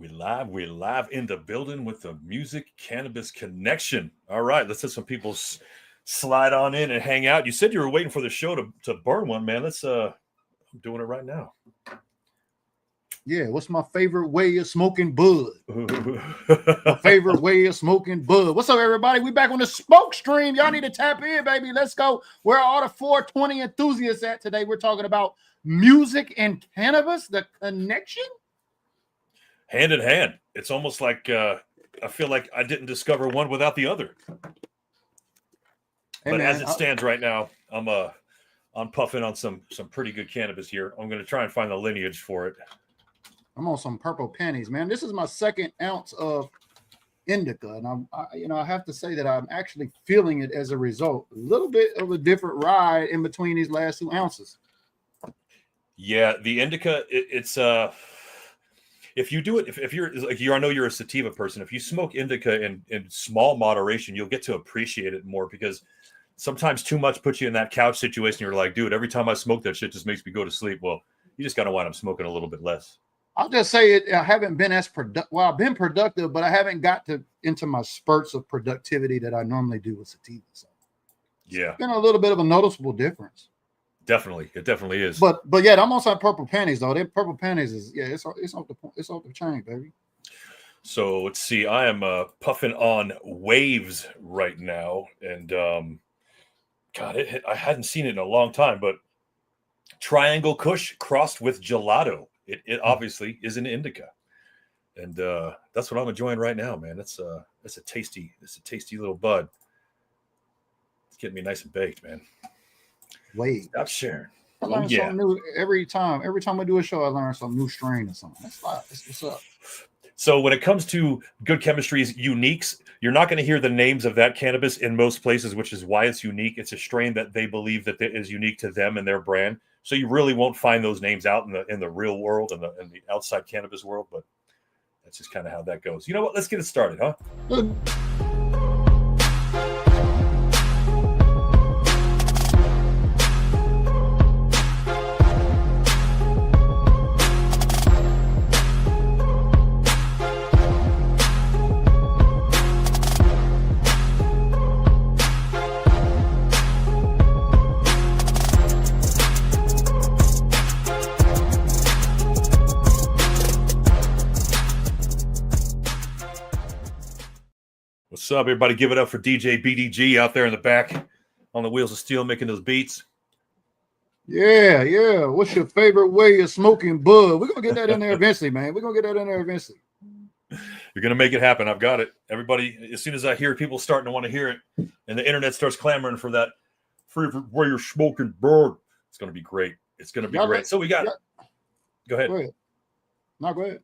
We're live in the building with the Music Cannabis Connection. All right, let's let some people slide on in and hang out. You said you were waiting for the show to burn one, man. I'm doing it right now. Yeah, what's my favorite way of smoking bud? My favorite way of smoking bud. What's up, everybody? We back on the smoke stream. Y'all need to tap in, baby. Let's go. Where are all the 420 enthusiasts at today? We're talking about music and cannabis, the connection. Hand in hand. It's almost like I feel like I didn't discover one without the other. Hey, but man, as it stands right now, I'm puffing on some pretty good cannabis here. I'm going to try and find the lineage for it. I'm on some purple pennies, man. This is my second ounce of indica, and I have to say that I'm actually feeling it as a result. A little bit of a different ride in between these last 2 ounces. Yeah, the indica, it's if you do it, if you're like I know you're a sativa person. If you smoke indica in small moderation, you'll get to appreciate it more, because sometimes too much puts you in that couch situation. You're like, dude, every time I smoke that shit just makes me go to sleep. Well, you just got to wind up smoking a little bit less. I'll just say it. I haven't been as productive. Well, I've been productive, but I haven't got into my spurts of productivity that I normally do with sativa. So yeah, it's been a little bit of a noticeable difference. Definitely, it definitely is. But yeah, I'm on some purple panties though. Them purple panties is it's off the chain, baby. So let's see. I am puffing on waves right now, and God, I hadn't seen it in a long time. But Triangle Kush crossed with gelato. It obviously is an indica, and that's what I'm enjoying right now, man. It's a tasty little bud. It's getting me nice and baked, man. Wait, stop sharing. I learn something new every time. Every time I do a show, I learn some new strain or something. That's what's up. So when it comes to Good Chemistry's uniques, you're not going to hear the names of that cannabis in most places, which is why it's unique. It's a strain that they believe that is unique to them and their brand. So you really won't find those names out in the real world and in the outside cannabis world. But that's just kind of how that goes. You know what? Let's get it started, huh? What's up, everybody? Give it up for DJ BDG out there in the back on the wheels of steel making those beats. Yeah. What's your favorite way of smoking bud? We're going to get that in there eventually, man. We're going to get that in there eventually. You're going to make it happen. I've got it. Everybody, as soon as I hear people starting to want to hear it and the internet starts clamoring for that favorite way you're smoking bud, it's going to be great. It's going to be great. So we got it. Go ahead. Go ahead. No, go ahead.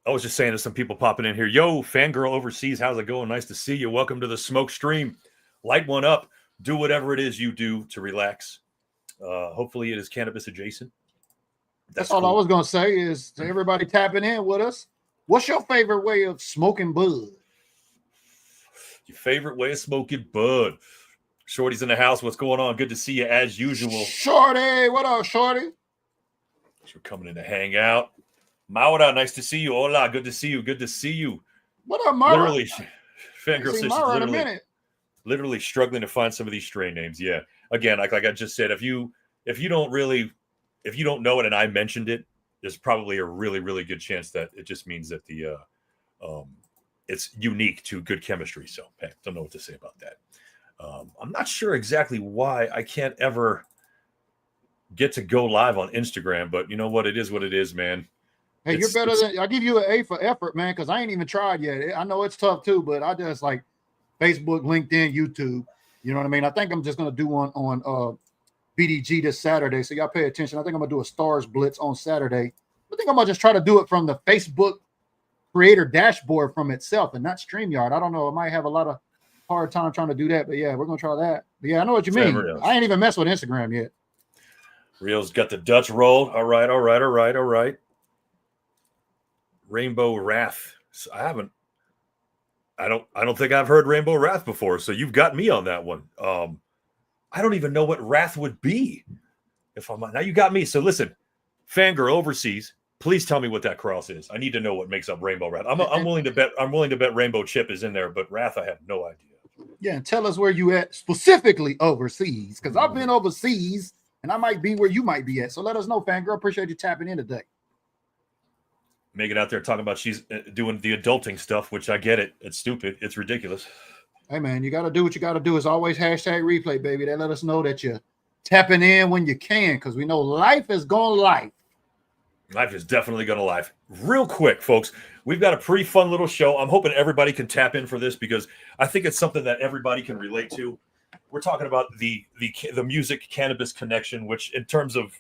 I was just saying to some people popping in here, yo, fangirl overseas, how's it going? Nice to see you. Welcome to the smoke stream. Light one up. Do whatever it is you do to relax. Hopefully it is cannabis adjacent. That's all cool. I was going to say is to everybody tapping in with us, what's your favorite way of smoking bud? Your favorite way of smoking bud. Shorty's in the house. What's going on? Good to see you as usual. Shorty, what up, Shorty? Thanks for coming in to hang out. Maura, nice to see you. Hola, good to see you. Good to see you. What up, Maura? Literally, fangirl says literally struggling to find some of these strain names. Yeah. Again, like I just said, if you don't know it and I mentioned it, there's probably a really, really good chance that it just means that it's unique to Good Chemistry. So hey, don't know what to say about that. I'm not sure exactly why I can't ever get to go live on Instagram, but you know what? It is what it is, man. Hey, you're better than I'll give you an A for effort, man, because I ain't even tried yet. I know it's tough too, but I just like Facebook, LinkedIn, YouTube. You know what I mean? I think I'm just gonna do one on BDG this Saturday. So y'all pay attention. I think I'm gonna do a Stars Blitz on Saturday. I think I'm gonna just try to do it from the Facebook creator dashboard from itself and not StreamYard. I don't know. I might have a lot of hard time trying to do that, but yeah, we're gonna try that. But yeah, I know what you mean. I ain't even messed with Instagram yet. Rio's got the Dutch rolled. All right. Rainbow Wrath. I don't think I've heard Rainbow Wrath before, so you've got me on that one. I don't even know what wrath would be. Now you got me. So listen, fangirl overseas, Please tell me what that cross is. I need to know what makes up Rainbow Wrath. I'm willing to bet. I'm willing to bet Rainbow Chip is in there, but Wrath, I have no idea. Yeah, and tell us where you at specifically overseas, because I've been overseas and I might be where you might be at. So let us know, fangirl. Appreciate you tapping in today. Megan out there talking about she's doing the adulting stuff, which I get it. It's stupid. It's ridiculous. Hey, man, you got to do what you got to do. It's always hashtag replay, baby. That let us know that you're tapping in when you can, because we know life is going life. Life is definitely going to life. Real quick, folks, we've got a pretty fun little show. I'm hoping everybody can tap in for this because I think it's something that everybody can relate to. We're talking about the music cannabis connection, which in terms of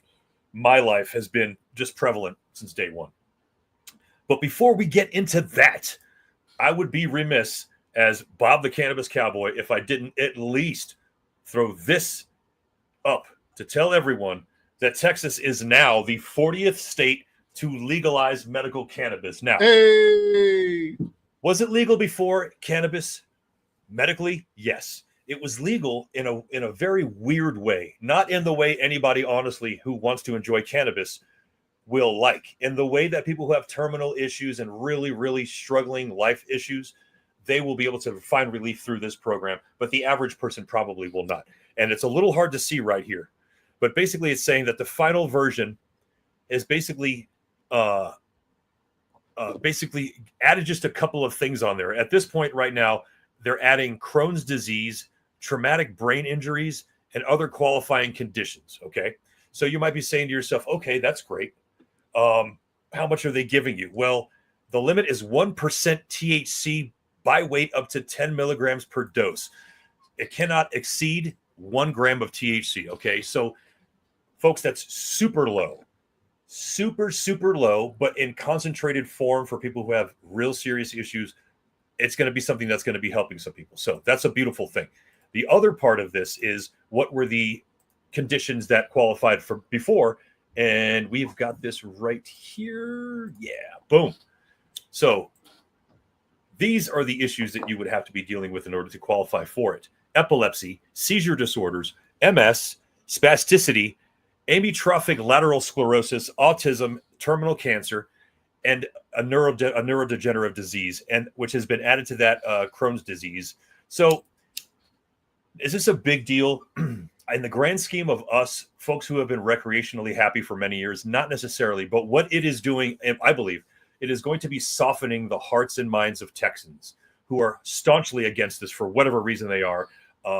my life has been just prevalent since day one. But before we get into that, I would be remiss as Bob the Cannabis Cowboy if I didn't at least throw this up to tell everyone that Texas is now the 40th state to legalize medical cannabis. Now, was it legal before cannabis medically? Yes. It was legal in a very weird way, not in the way anybody, honestly, who wants to enjoy cannabis will like. In the way that people who have terminal issues and really, really struggling life issues, they will be able to find relief through this program, but the average person probably will not. And it's a little hard to see right here. But basically, it's saying that the final version is basically added just a couple of things on there. At this point right now, they're adding Crohn's disease, traumatic brain injuries, and other qualifying conditions, okay? So you might be saying to yourself, okay, that's great. How much are they giving you? Well, the limit is 1% THC by weight up to 10 milligrams per dose. It cannot exceed 1 gram of THC, okay? So, folks, that's super low. Super, super low, but in concentrated form for people who have real serious issues, it's going to be something that's going to be helping some people. So that's a beautiful thing. The other part of this is what were the conditions that qualified for before, and we've got this right here. Yeah, boom. So these are the issues that you would have to be dealing with in order to qualify for it. Epilepsy, seizure disorders, MS, spasticity, amyotrophic lateral sclerosis, autism, terminal cancer, and a neurodegenerative disease, and which has been added to that Crohn's disease. So is this a big deal? In the grand scheme of us, folks who have been recreationally happy for many years, not necessarily, but what it is doing, I believe, it is going to be softening the hearts and minds of Texans who are staunchly against this for whatever reason they are.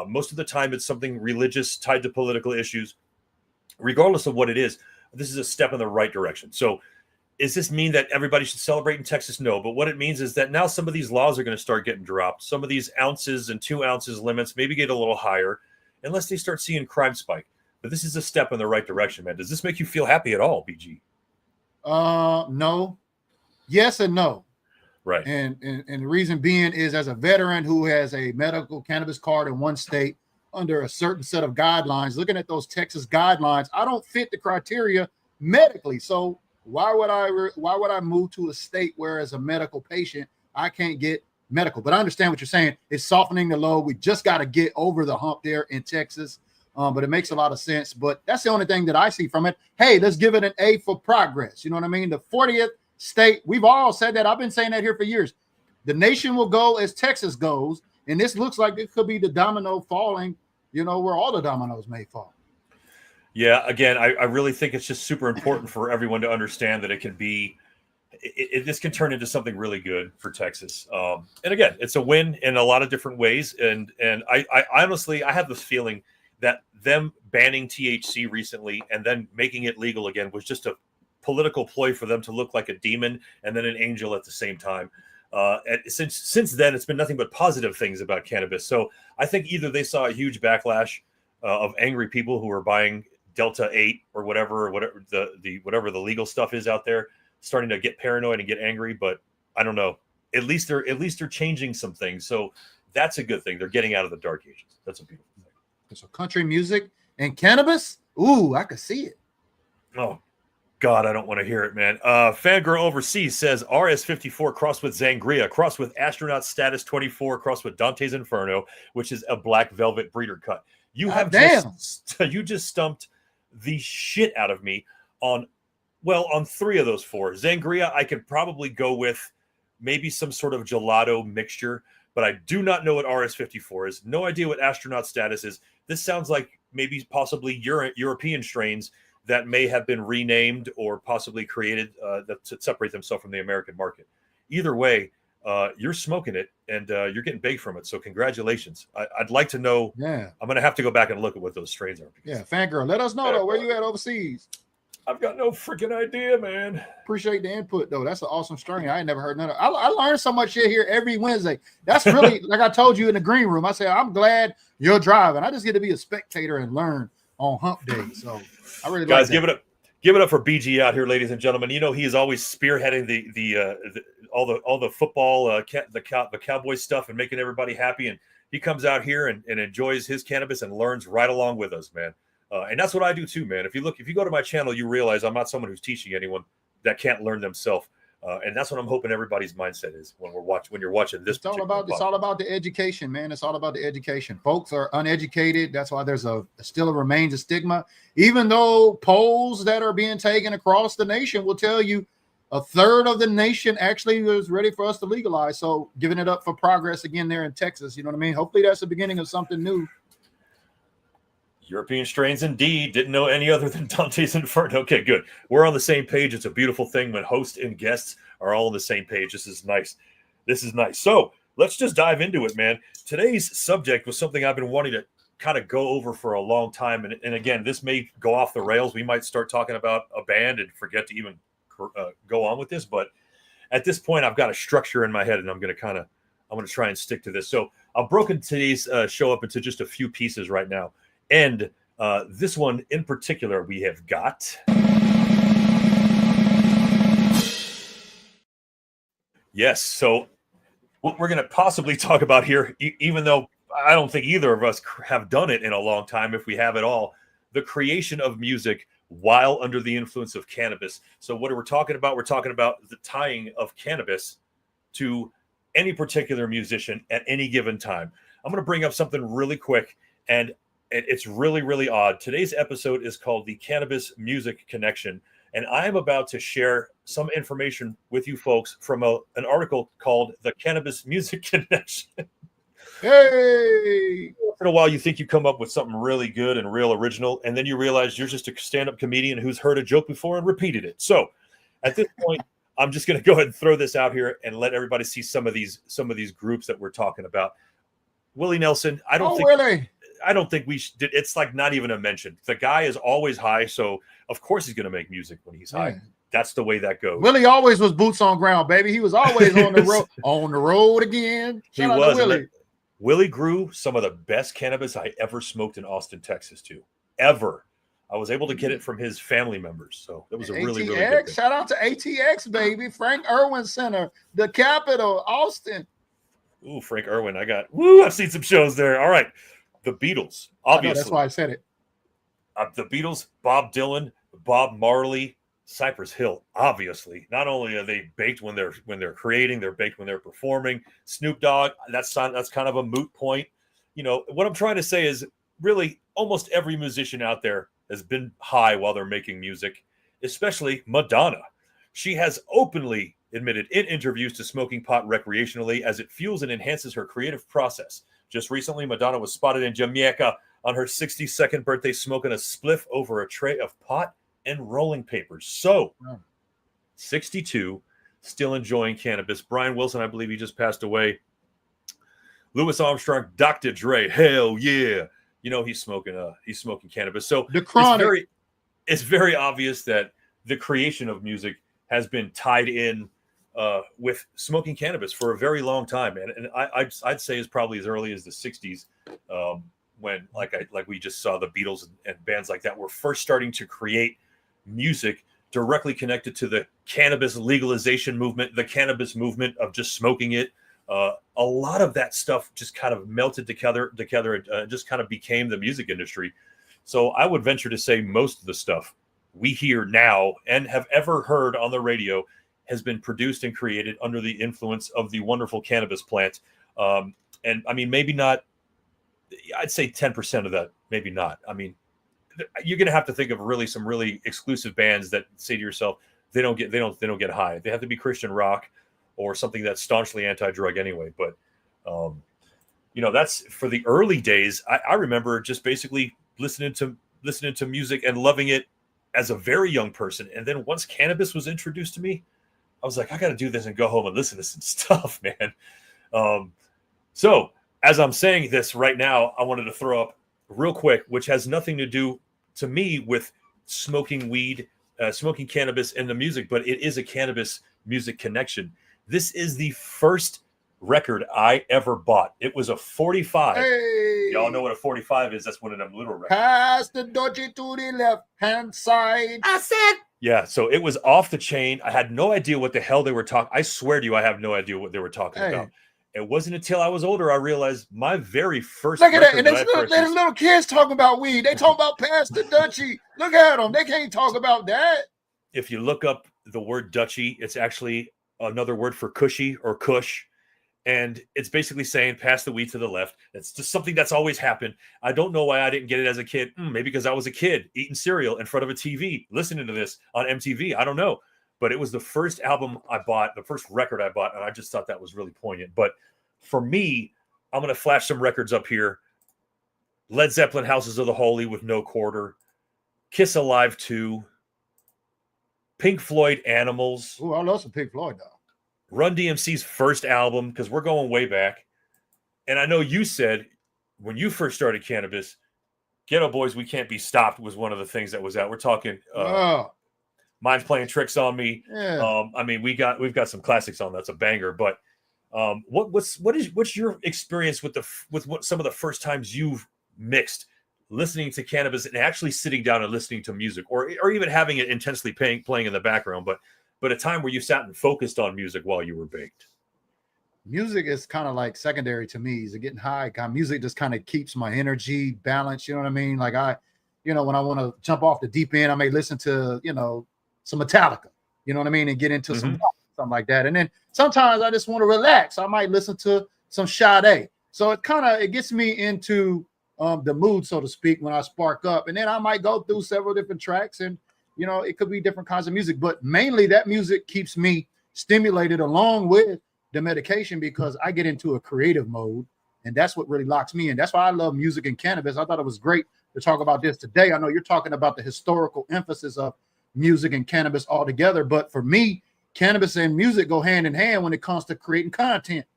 Most of the time, it's something religious tied to political issues. Regardless of what it is, this is a step in the right direction. So does this mean that everybody should celebrate in Texas? No. But what it means is that now some of these laws are going to start getting dropped. Some of these ounces and 2 ounces limits maybe get a little higher unless they start seeing crime spike. But this is a step in the right direction, man. Does this make you feel happy at all, BG? No. Yes and no. Right. And the reason being is, as a veteran who has a medical cannabis card in one state under a certain set of guidelines, looking at those Texas guidelines, I don't fit the criteria medically. So why would I move to a state where, as a medical patient, I can't get medical? But I understand what you're saying. It's softening the load. We just got to get over the hump there in Texas. But it makes a lot of sense. But that's the only thing that I see from it. Hey, let's give it an A for progress. You know what I mean? The 40th state, we've all said that. I've been saying that here for years. The nation will go as Texas goes. And this looks like it could be the domino falling, you know, where all the dominoes may fall. Yeah, again, I really think it's just super important for everyone to understand that it can be, this can turn into something really good for Texas. And again, it's a win in a lot of different ways. And I honestly, I have this feeling that them banning THC recently and then making it legal again was just a political ploy for them to look like a demon and then an angel at the same time. And since then, it's been nothing but positive things about cannabis. So I think either they saw a huge backlash of angry people who were buying Delta 8 or whatever the legal stuff is out there, starting to get paranoid and get angry. But I don't know. At least they're changing some things. So that's a good thing. They're getting out of the dark ages. That's a beautiful thing. So country music and cannabis. Ooh, I could see it. Oh, God, I don't want to hear it, man. Fangirl Overseas says RS54 crossed with Zangria, crossed with Astronaut Status 24, crossed with Dante's Inferno, which is a black velvet breeder cut. You just stumped the shit out of me on Well, on 3 of those 4, Sangria, I could probably go with maybe some sort of gelato mixture, but I do not know what RS-54 is. No idea what astronaut status is. This sounds like maybe possibly European strains that may have been renamed or possibly created to separate themselves from the American market. Either way, you're smoking it and you're getting baked from it. So congratulations. I'd like to know. Yeah. I'm going to have to go back and look at what those strains are. Yeah, Fangirl, let us know, though, where you at overseas. I've got no freaking idea, man. Appreciate the input, though. That's an awesome strain. I ain't never heard none of it. I learn so much shit here every Wednesday. That's really, like I told you in the green room, I said, I'm glad you're driving. I just get to be a spectator and learn on hump day. So I really guys, like give it up. Give it up for BG out here, ladies and gentlemen. You know, he is always spearheading all the football, the Cowboys stuff and making everybody happy. And he comes out here and enjoys his cannabis and learns right along with us, man. And that's what I do too, man. If you go to my channel, you realize I'm not someone who's teaching anyone that can't learn themselves. And that's what I'm hoping everybody's mindset is when you're watching this. It's all about the education, man. It's all about the education. Folks are uneducated. That's why there's still remains a stigma. Even though polls that are being taken across the nation will tell you 1/3 of the nation actually is ready for us to legalize. So giving it up for progress again there in Texas. You know what I mean? Hopefully that's the beginning of something new. European strains indeed. Didn't know any other than Dante's Inferno. Okay, good. We're on the same page. It's a beautiful thing when hosts and guests are all on the same page. This is nice. So let's just dive into it, man. Today's subject was something I've been wanting to kind of go over for a long time. And again, this may go off the rails. We might start talking about a band and forget to even go on with this. But at this point, I've got a structure in my head, and I'm going to try and stick to this. So I've broken today's show up into just a few pieces right now. And this one in particular, we have got. Yes. So what we're going to possibly talk about here, even though I don't think either of us have done it in a long time, if we have at all, the creation of music while under the influence of cannabis. So what we're talking about the tying of cannabis to any particular musician at any given time. I'm going to bring up something really quick, and it's really, really odd. Today's episode is called The Cannabis Music Connection, and I'm about to share some information with you folks from an article called The Cannabis Music Connection. Hey! Once in a while, you think you come up with something really good and real original, and then you realize you're just a stand-up comedian who's heard a joke before and repeated it. So at this point, I'm just going to go ahead and throw this out here and let everybody see some of these groups that we're talking about. Willie Nelson, I don't think we should. It's like not even a mention. The guy is always high, so of course he's going to make music when he's high. That's the way that goes. Willie always was boots on ground, baby. He was always on the road. On the road again. He was. Willie grew some of the best cannabis I ever smoked in Austin, Texas, too. Ever. I was able to get it from his family members, so it was a really good thing. Shout out to ATX, baby. Frank Irwin Center, the capital, Austin. Ooh, Frank Irwin. I've seen some shows there. All right. The Beatles, obviously. That's why I said it. The Beatles, Bob Dylan, Bob Marley, Cypress Hill. Obviously, not only are they baked when they're creating, they're baked when they're performing. Snoop Dogg, that's kind of a moot point. You know what I'm trying to say is really almost every musician out there has been high while they're making music, especially Madonna. She has openly admitted in interviews to smoking pot recreationally as it fuels and enhances her creative process. Just recently, Madonna was spotted in Jamaica on her 62nd birthday smoking a spliff over a tray of pot and rolling papers. So, 62, still enjoying cannabis. Brian Wilson, I believe he just passed away. Louis Armstrong, Dr. Dre, hell yeah. You know he's smoking cannabis. So it's very obvious that the creation of music has been tied in with smoking cannabis for a very long time, and I'd say it's probably as early as the 60s, when like we just saw the Beatles and bands like that were first starting to create music directly connected to the cannabis legalization movement, the cannabis movement of just smoking it. A lot of that stuff just kind of melted together, and just kind of became the music industry. So I would venture to say most of the stuff we hear now and have ever heard on the radio has been produced and created under the influence of the wonderful cannabis plant. And I mean, maybe not, I'd say 10% of that, maybe not. I mean, you're going to have to think of really some really exclusive bands that say to yourself, they don't get high. They have to be Christian rock or something that's staunchly anti-drug anyway. But, that's for the early days. I remember just basically listening to music and loving it as a very young person. And then once cannabis was introduced to me, I was like, I got to do this and go home and listen to some stuff, man. So as I'm saying this right now, I wanted to throw up real quick, which has nothing to do to me with smoking weed, smoking cannabis and the music, but it is a cannabis music connection. This is the first record I ever bought. It was a 45. Hey. Y'all know what a 45 is. That's one of them little records. Pass the dodgy to the left-hand side. I said. Yeah, so it was off the chain. I had no idea what the hell they were talking. I swear to you, I have no idea what they were talking about. It wasn't until I was older I realized my very first. Look at that, and there's little kids talking about weed. They talk about Pass the Dutchie. Look at them. They can't talk about that. If you look up the word Dutchie, it's actually another word for cushy or kush. And it's basically saying pass the weed to the left. It's just something that's always happened. I don't know why I didn't get it as a kid. Maybe because I was a kid eating cereal in front of a TV, listening to this on MTV. I don't know. But it was the first album I bought, the first record I bought, and I just thought that was really poignant. But for me, I'm going to flash some records up here. Led Zeppelin, Houses of the Holy with No Quarter. Kiss Alive 2. Pink Floyd, Animals. Oh, I love some Pink Floyd, though. Run DMC's first album, because we're going way back. And I know you said when you first started cannabis, Ghetto Boys, We Can't Be Stopped was one of the things that was out. We're talking Mind's Playing Tricks on Me. Yeah. I mean, we've got some classics on that's a banger. But what's your experience with what some of the first times you've mixed listening to cannabis and actually sitting down and listening to music, or even having it intensely playing in the background, but a time where you sat and focused on music while you were baked? Music is kind of like secondary to me. Is it getting high? Music just kind of keeps my energy balanced. You know what I mean? Like when I want to jump off the deep end, I may listen to, some Metallica, you know what I mean? And get into something like that. And then sometimes I just want to relax. I might listen to some Sade. So it gets me into the mood, so to speak, when I spark up. And then I might go through several different tracks and, it could be different kinds of music, but mainly that music keeps me stimulated along with the medication because I get into a creative mode, and that's what really locks me in. That's why I love music and cannabis. I thought it was great to talk about this today. I know you're talking about the historical emphasis of music and cannabis all together, but for me, cannabis and music go hand in hand when it comes to creating content.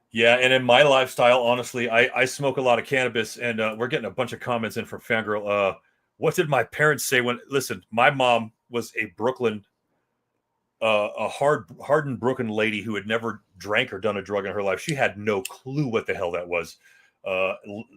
Yeah, and in my lifestyle, honestly, I smoke a lot of cannabis, and we're getting a bunch of comments in from Fangirl. What did my parents say listen, my mom was a Brooklyn, a hardened Brooklyn lady who had never drank or done a drug in her life. She had no clue what the hell that was.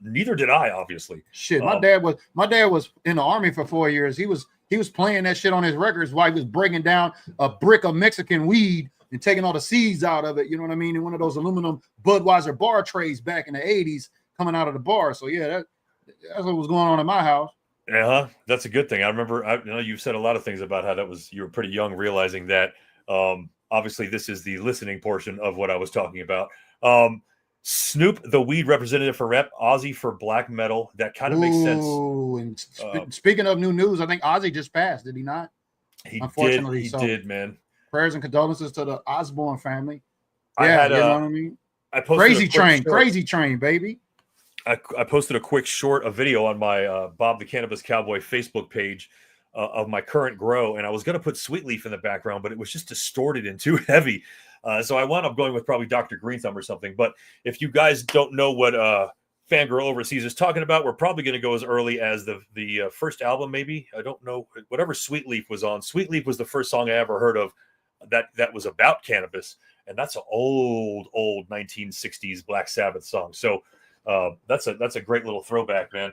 Neither did I, obviously. Shit, my dad was in the Army for 4 years. He was playing that shit on his records while he was breaking down a brick of Mexican weed and taking all the seeds out of it. You know what I mean? In one of those aluminum Budweiser bar trays back in the 80s coming out of the bar. So yeah, that's what was going on in my house. Yeah, that's a good thing. I remember, you've said a lot of things about how you were pretty young, realizing that. Obviously, this is the listening portion of what I was talking about. Snoop, the weed representative for rep, Ozzy for black metal. That kind of makes sense. And speaking of new news, I think Ozzy just passed. Did he not? He Unfortunately, did, man. Prayers and condolences to the Osborne family. Yeah, you know what I mean? Crazy train, baby. I posted a quick short, video on my Bob the Cannabis Cowboy Facebook page of my current grow, and I was going to put Sweet Leaf in the background, but it was just distorted and too heavy. So I wound up going with probably Dr. Green Thumb or something. But if you guys don't know what Fangirl Overseas is talking about, we're probably going to go as early as the first album, maybe. I don't know. Whatever Sweet Leaf was on. Sweet Leaf was the first song I ever heard of that was about cannabis, and that's an old 1960s Black Sabbath song. So that's a great little throwback, man.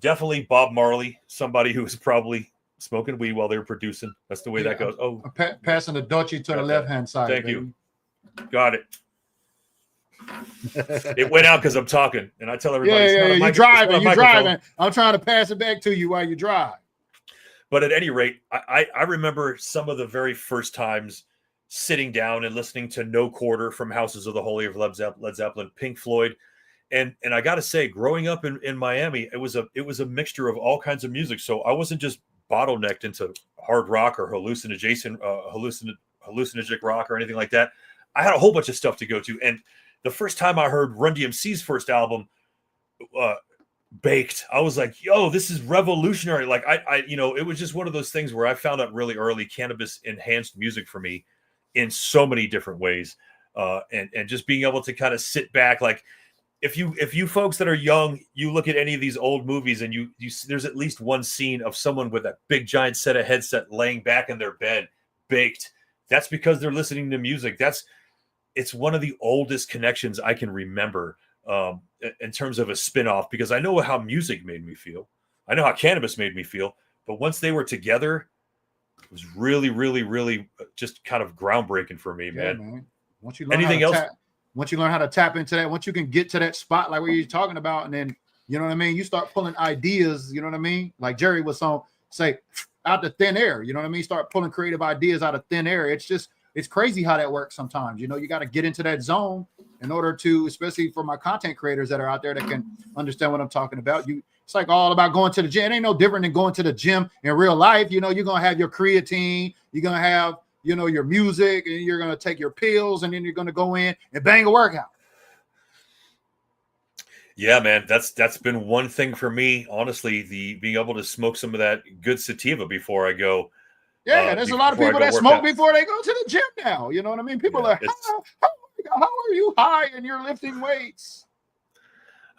Definitely Bob Marley, somebody who was probably smoking weed while they were producing. That's the way that goes. Oh, passing the Dutchie to the left-hand side. Thank you. Got it. It went out because I'm talking, and I tell everybody, you're driving. I'm trying to pass it back to you while you drive. But at any rate, I remember some of the very first times sitting down and listening to No Quarter from Houses of the Holy of Led Zeppelin, Pink Floyd. And I got to say, growing up in Miami, it was a mixture of all kinds of music. So I wasn't just bottlenecked into hard rock or hallucinogenic rock or anything like that. I had a whole bunch of stuff to go to. And the first time I heard Run DMC's first album, Baked, I was like, yo, this is revolutionary. Like it was just one of those things where I found out really early cannabis enhanced music for me in so many different ways. And just being able to kind of sit back, like if you folks that are young, you look at any of these old movies and you there's at least one scene of someone with a big giant set of headset laying back in their bed, baked. That's because they're listening to music. It's one of the oldest connections I can remember in terms of a spin-off, because I know how music made me feel. I know how cannabis made me feel. But once they were together, it was really, really, really just kind of groundbreaking for me, man. Once you learn once you learn how to tap into that, once you can get to that spot like what you're talking about, and then, you know what I mean, you start pulling ideas, you know what I mean? Like Jerry was say, out the thin air, you know what I mean? Start pulling creative ideas out of thin air. It's crazy how that works sometimes. You know, you got to get into that zone in order to, especially for my content creators that are out there that can understand what I'm talking about. It's like all about going to the gym. It ain't no different than going to the gym in real life. You know, you're going to have your creatine, you're going to have, you know, your music, and you're going to take your pills, and then you're going to go in and bang a workout. Yeah, man, that's been one thing for me, honestly, the being able to smoke some of that good sativa before I go. Yeah, there's a lot of people that smoke before they go to the gym now. You know what I mean? People are like, how are you high and you're lifting weights?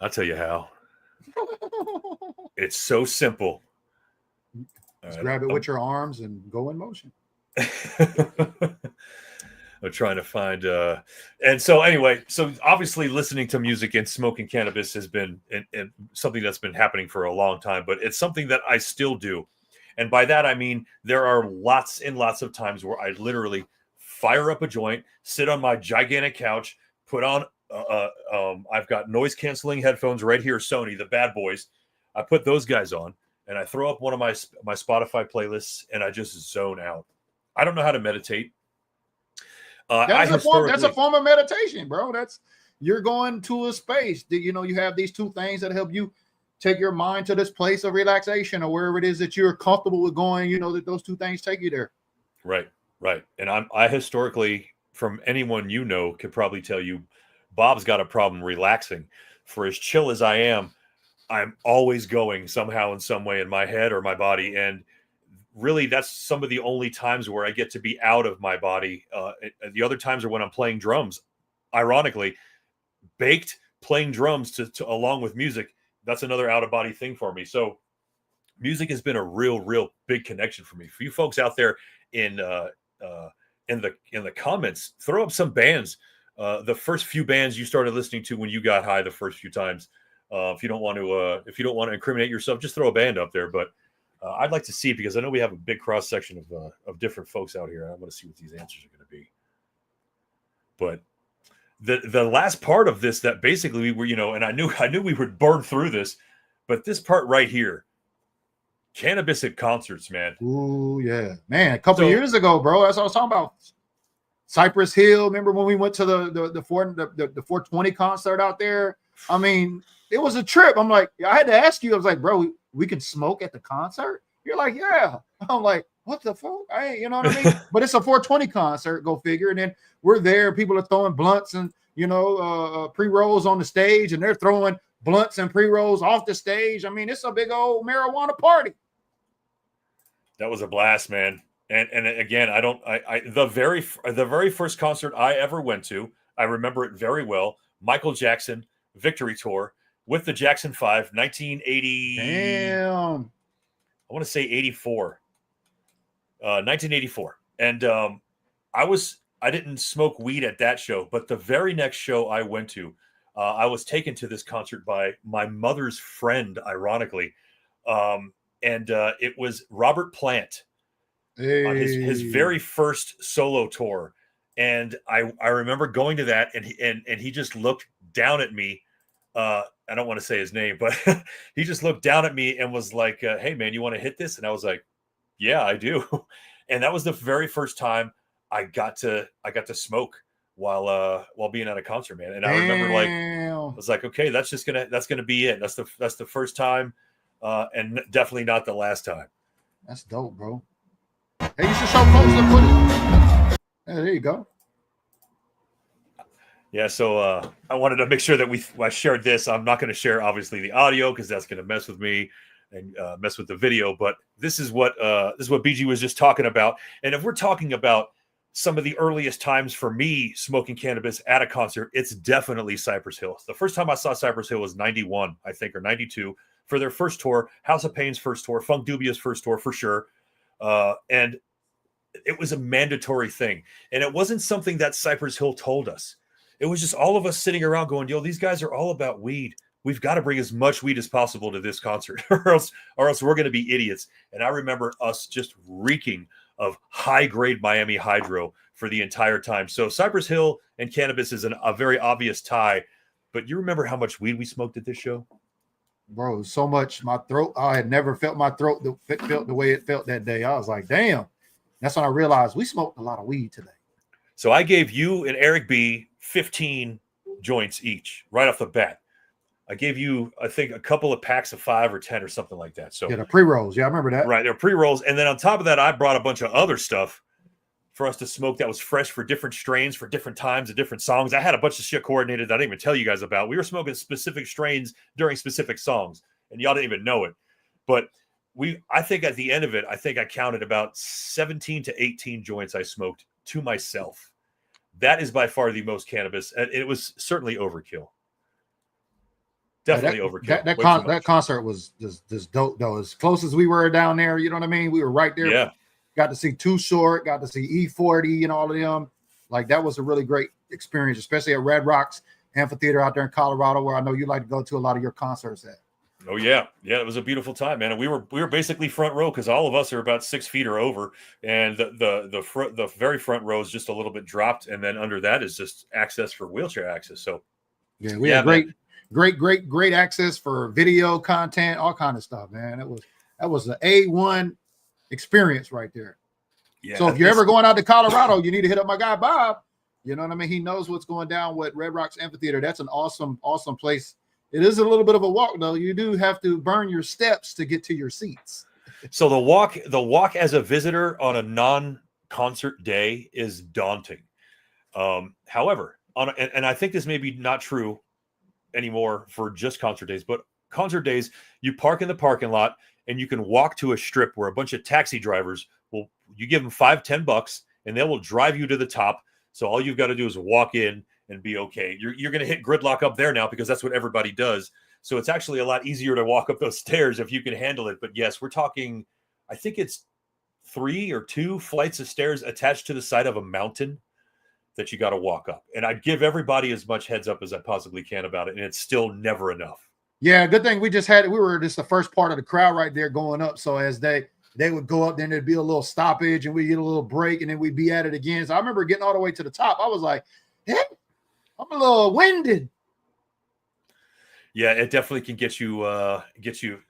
I'll tell you how. It's so simple. Just grab it with your arms and go in motion. I'm trying to find and so anyway, so obviously listening to music and smoking cannabis has been something that's been happening for a long time, but it's something that I still do. And by that I mean there are lots and lots of times where I literally fire up a joint, sit on my gigantic couch, put on I've got noise canceling headphones right here, Sony, the bad boys. I put those guys on and I throw up one of my Spotify playlists and I just zone out. I don't know how to meditate. That's a form of meditation, bro. You're going to a space. You know, you have these two things that help you take your mind to this place of relaxation or wherever it is that you're comfortable with going. You know that those two things take you there. Right. And I historically, from anyone you know, could probably tell you, Bob's got a problem relaxing. For as chill as I am, I'm always going somehow in some way in my head or my body, and really, that's some of the only times where I get to be out of my body. The other times are when I'm playing drums. Ironically, baked playing drums to along with music. That's another out of body thing for me. So, music has been a real big connection for me. For you folks out there in the comments, throw up some bands. The first few bands you started listening to when you got high the first few times. If you don't want to incriminate yourself, just throw a band up there. But I'd like to see, because I know we have a big cross section of different folks out here. I want to see what these answers are going to be. But the last part of this, that basically we were, you know, and I knew we would burn through this, but this part right here, cannabis at concerts, man. Ooh, yeah, man. A couple years ago, bro. That's what I was talking about. Cypress Hill. Remember when we went to the 420 concert out there? I mean, it was a trip. I'm like, I had to ask you. I was like, bro, we can smoke at the concert? You're like, yeah. I'm like, what the fuck? You know what I mean? But it's a 420 concert, go figure. And then we're there. People are throwing blunts and, you know, pre-rolls on the stage, and they're throwing blunts and pre-rolls off the stage. I mean, it's a big old marijuana party. That was a blast, man. And again, the very first concert I ever went to, I remember it very well. Michael Jackson Victory Tour with the Jackson 5, 1980. Damn. I want to say 84. 1984. And I didn't smoke weed at that show, but the very next show I went to, I was taken to this concert by my mother's friend, ironically. And it was Robert Plant on his very first solo tour. And I remember going to that, and he just looked down at me. I don't want to say his name, but he just looked down at me and was like, hey man, you want to hit this? And I was like, yeah, I do. And that was the very first time I got to smoke while being at a concert, man. And I remember, like, was like, okay, that's gonna be it. That's the first time, and definitely not the last time. That's dope, bro. Hey, you should show folks the footage. There you go. Yeah, so I wanted to make sure that I shared this. I'm not going to share, obviously, the audio because that's going to mess with me and mess with the video. But this is what BG was just talking about. And if we're talking about some of the earliest times for me smoking cannabis at a concert, it's definitely Cypress Hill. The first time I saw Cypress Hill was 91, I think, or 92 for their first tour, House of Pain's first tour, Funk Dubia's first tour for sure. And it was a mandatory thing. And it wasn't something that Cypress Hill told us. It was just all of us sitting around going, yo, these guys are all about weed. We've got to bring as much weed as possible to this concert or else we're going to be idiots. And I remember us just reeking of high-grade Miami Hydro for the entire time. So Cypress Hill and cannabis is a very obvious tie. But you remember how much weed we smoked at this show? Bro, so much. My throat, I had never felt my throat felt the way it felt that day. I was like, damn. That's when I realized we smoked a lot of weed today. So I gave you and Eric B 15 joints each right off the bat. I gave you, I think, a couple of packs of 5 or 10 or something like that. So yeah, the pre-rolls. Yeah, I remember that. Right, they're pre-rolls. And then on top of that, I brought a bunch of other stuff for us to smoke that was fresh for different strains, for different times and different songs. I had a bunch of shit coordinated that I didn't even tell you guys about. We were smoking specific strains during specific songs, and y'all didn't even know it. But I think at the end of it, I think I counted about 17 to 18 joints I smoked to myself. That is by far the most cannabis. And it was certainly overkill. Definitely overkill. That concert was just dope, though. As close as we were down there, you know what I mean? We were right there. Yeah. Got to see Too Short, got to see E40 and all of them. Like, that was a really great experience, especially at Red Rocks Amphitheater out there in Colorado, where I know you like to go to a lot of your concerts at. Oh yeah, it was a beautiful time, man. And we were basically front row because all of us are about 6 feet or over, and the very front row is just a little bit dropped, and then under that is just access for wheelchair access. So yeah, we had great access for video content, all kind of stuff, man. That was an A1 experience right there. Yeah. So if you're ever going out to Colorado, you need to hit up my guy Bob. You know what I mean? He knows what's going down with Red Rocks Amphitheater. That's an awesome place. It is a little bit of a walk, though. You do have to burn your steps to get to your seats. So the walk as a visitor on a non-concert day is daunting. However, and I think this may be not true anymore for just concert days, but concert days, you park in the parking lot and you can walk to a strip where a bunch of taxi drivers you give them $5-10 and they will drive you to the top. So all you've got to do is walk in and be okay. You're going to hit gridlock up there now because that's what everybody does. So it's actually a lot easier to walk up those stairs if you can handle it. But yes, we're talking, I think it's 3 or 2 flights of stairs attached to the side of a mountain that you got to walk up. And I'd give everybody as much heads up as I possibly can about it. And it's still never enough. Yeah, good thing we were just the first part of the crowd right there going up. So as they would go up, then there'd be a little stoppage and we get a little break and then we'd be at it again. So I remember getting all the way to the top. I was like, hey, I'm a little winded. Yeah, it definitely can get you a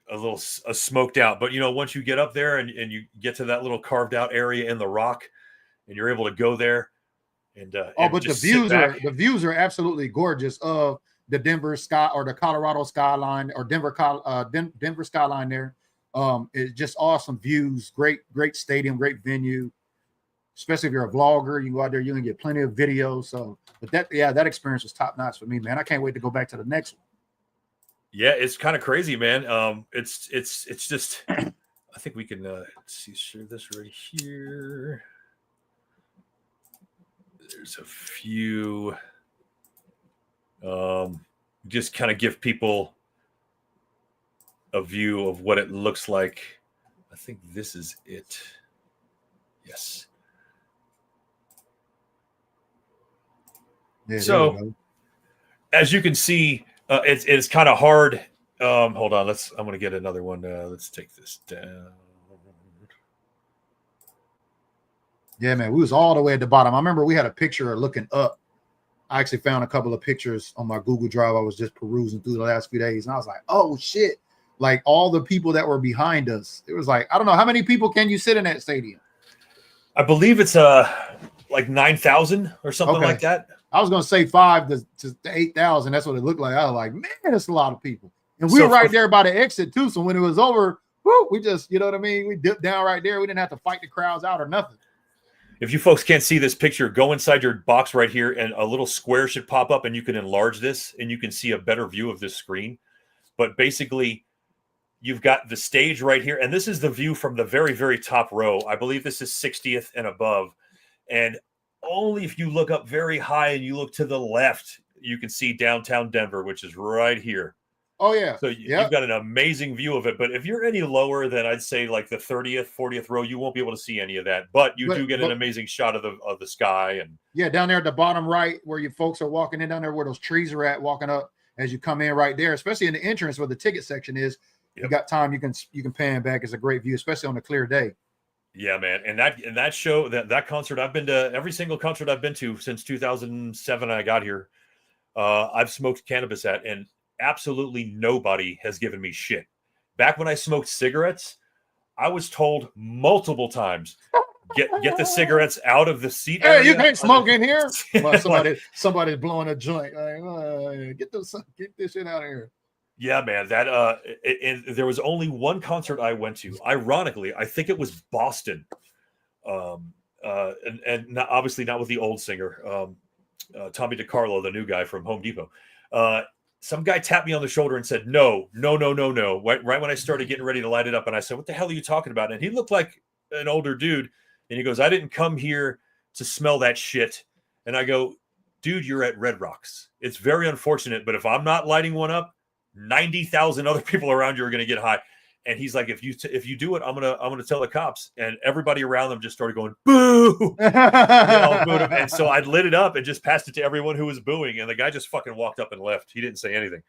little smoked out. But, once you get up there and you get to that little carved out area in the rock and you're able to go there and but the views are absolutely gorgeous of the Denver sky or the Colorado skyline or Denver skyline there. It's just awesome views, great stadium, great venue. Especially if you're a vlogger, you can go out there, you can get plenty of videos. So, but that experience was top notch for me, man. I can't wait to go back to the next one. Yeah, it's kind of crazy, man. It's just, I think we can share this right here. There's a few, just kind of give people a view of what it looks like. I think this is it. Yes. Yeah, so as you can see, it's kind of hard. Hold on. I'm going to get another one. Let's take this down. Yeah, man, we was all the way at the bottom. I remember we had a picture looking up. I actually found a couple of pictures on my Google Drive. I was just perusing through the last few days and I was like, oh shit. Like all the people that were behind us. It was like, I don't know, how many people can you sit in that stadium? I believe it's like 9,000 or something like that. I was gonna say 5 to 8,000. That's what it looked like. I was like, man, that's a lot of people. And we were right there by the exit too. So when it was over, we just, you know what I mean? We dipped down right there. We didn't have to fight the crowds out or nothing. If you folks can't see this picture, go inside your box right here, and a little square should pop up, and you can enlarge this, and you can see a better view of this screen. But basically, you've got the stage right here, and this is the view from the very, very top row. I believe this is 60th and above. And only if you look up very high and you look to the left, you can see downtown Denver, which is right here. Oh, yeah. So you've got an amazing view of it. But if you're any lower than, I'd say, like the 30th, 40th row, you won't be able to see any of that. But you do get an amazing shot of the sky. And yeah, down there at the bottom right where you folks are walking in, down there where those trees are at, walking up as you come in right there, especially in the entrance where the ticket section is. Yep. You got time, you can pan back. It's a great view, especially on a clear day. Yeah, man. And that show, that concert, I've been to every single concert I've been to since 2007. I got here. I've smoked cannabis at, and absolutely nobody has given me shit. Back when I smoked cigarettes, I was told multiple times, get the cigarettes out of the seat. Hey, you can't smoke in here. Well, somebody's blowing a joint. Like, get this shit out of here. Yeah, man. That there was only one concert I went to. Ironically, I think it was Boston. And not, obviously not with the old singer, Tommy DiCarlo, the new guy from Home Depot. Some guy tapped me on the shoulder and said, no. Right when I started getting ready to light it up. And I said, what the hell are you talking about? And he looked like an older dude. And he goes, I didn't come here to smell that shit. And I go, dude, you're at Red Rocks. It's very unfortunate, but if I'm not lighting one up, 90,000 other people around you are going to get high. And he's like, if you do it, I'm gonna tell the cops. And everybody around them just started going, boo. And so I lit it up and just passed it to everyone who was booing. And the guy just fucking walked up and left. He didn't say anything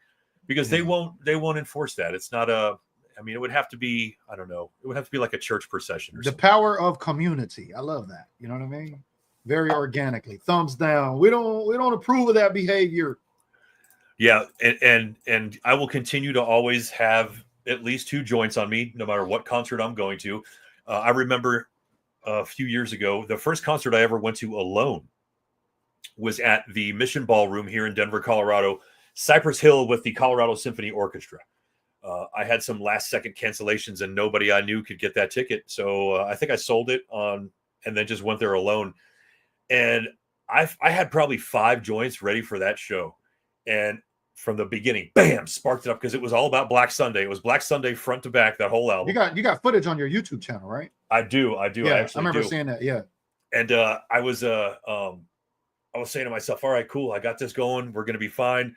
because they won't enforce that. It's not it would have to be, I don't know. It would have to be like a church procession or something. The power of community. I love that. You know what I mean? Very organically. Thumbs down. We don't approve of that behavior. Yeah. And I will continue to always have at least 2 joints on me, no matter what concert I'm going to. I remember a few years ago, the first concert I ever went to alone was at the Mission Ballroom here in Denver, Colorado, Cypress Hill with the Colorado Symphony Orchestra. I had some last-second cancellations, and nobody I knew could get that ticket. So I think I sold it and then just went there alone. And I had probably 5 joints ready for that show. And from the beginning, bam, sparked it up because it was all about Black Sunday. It was Black Sunday front to back, that whole album. You got footage on your YouTube channel, right? I do. Yeah, I remember seeing that. Yeah. And I was saying to myself, all right, cool, I got this going. We're gonna be fine.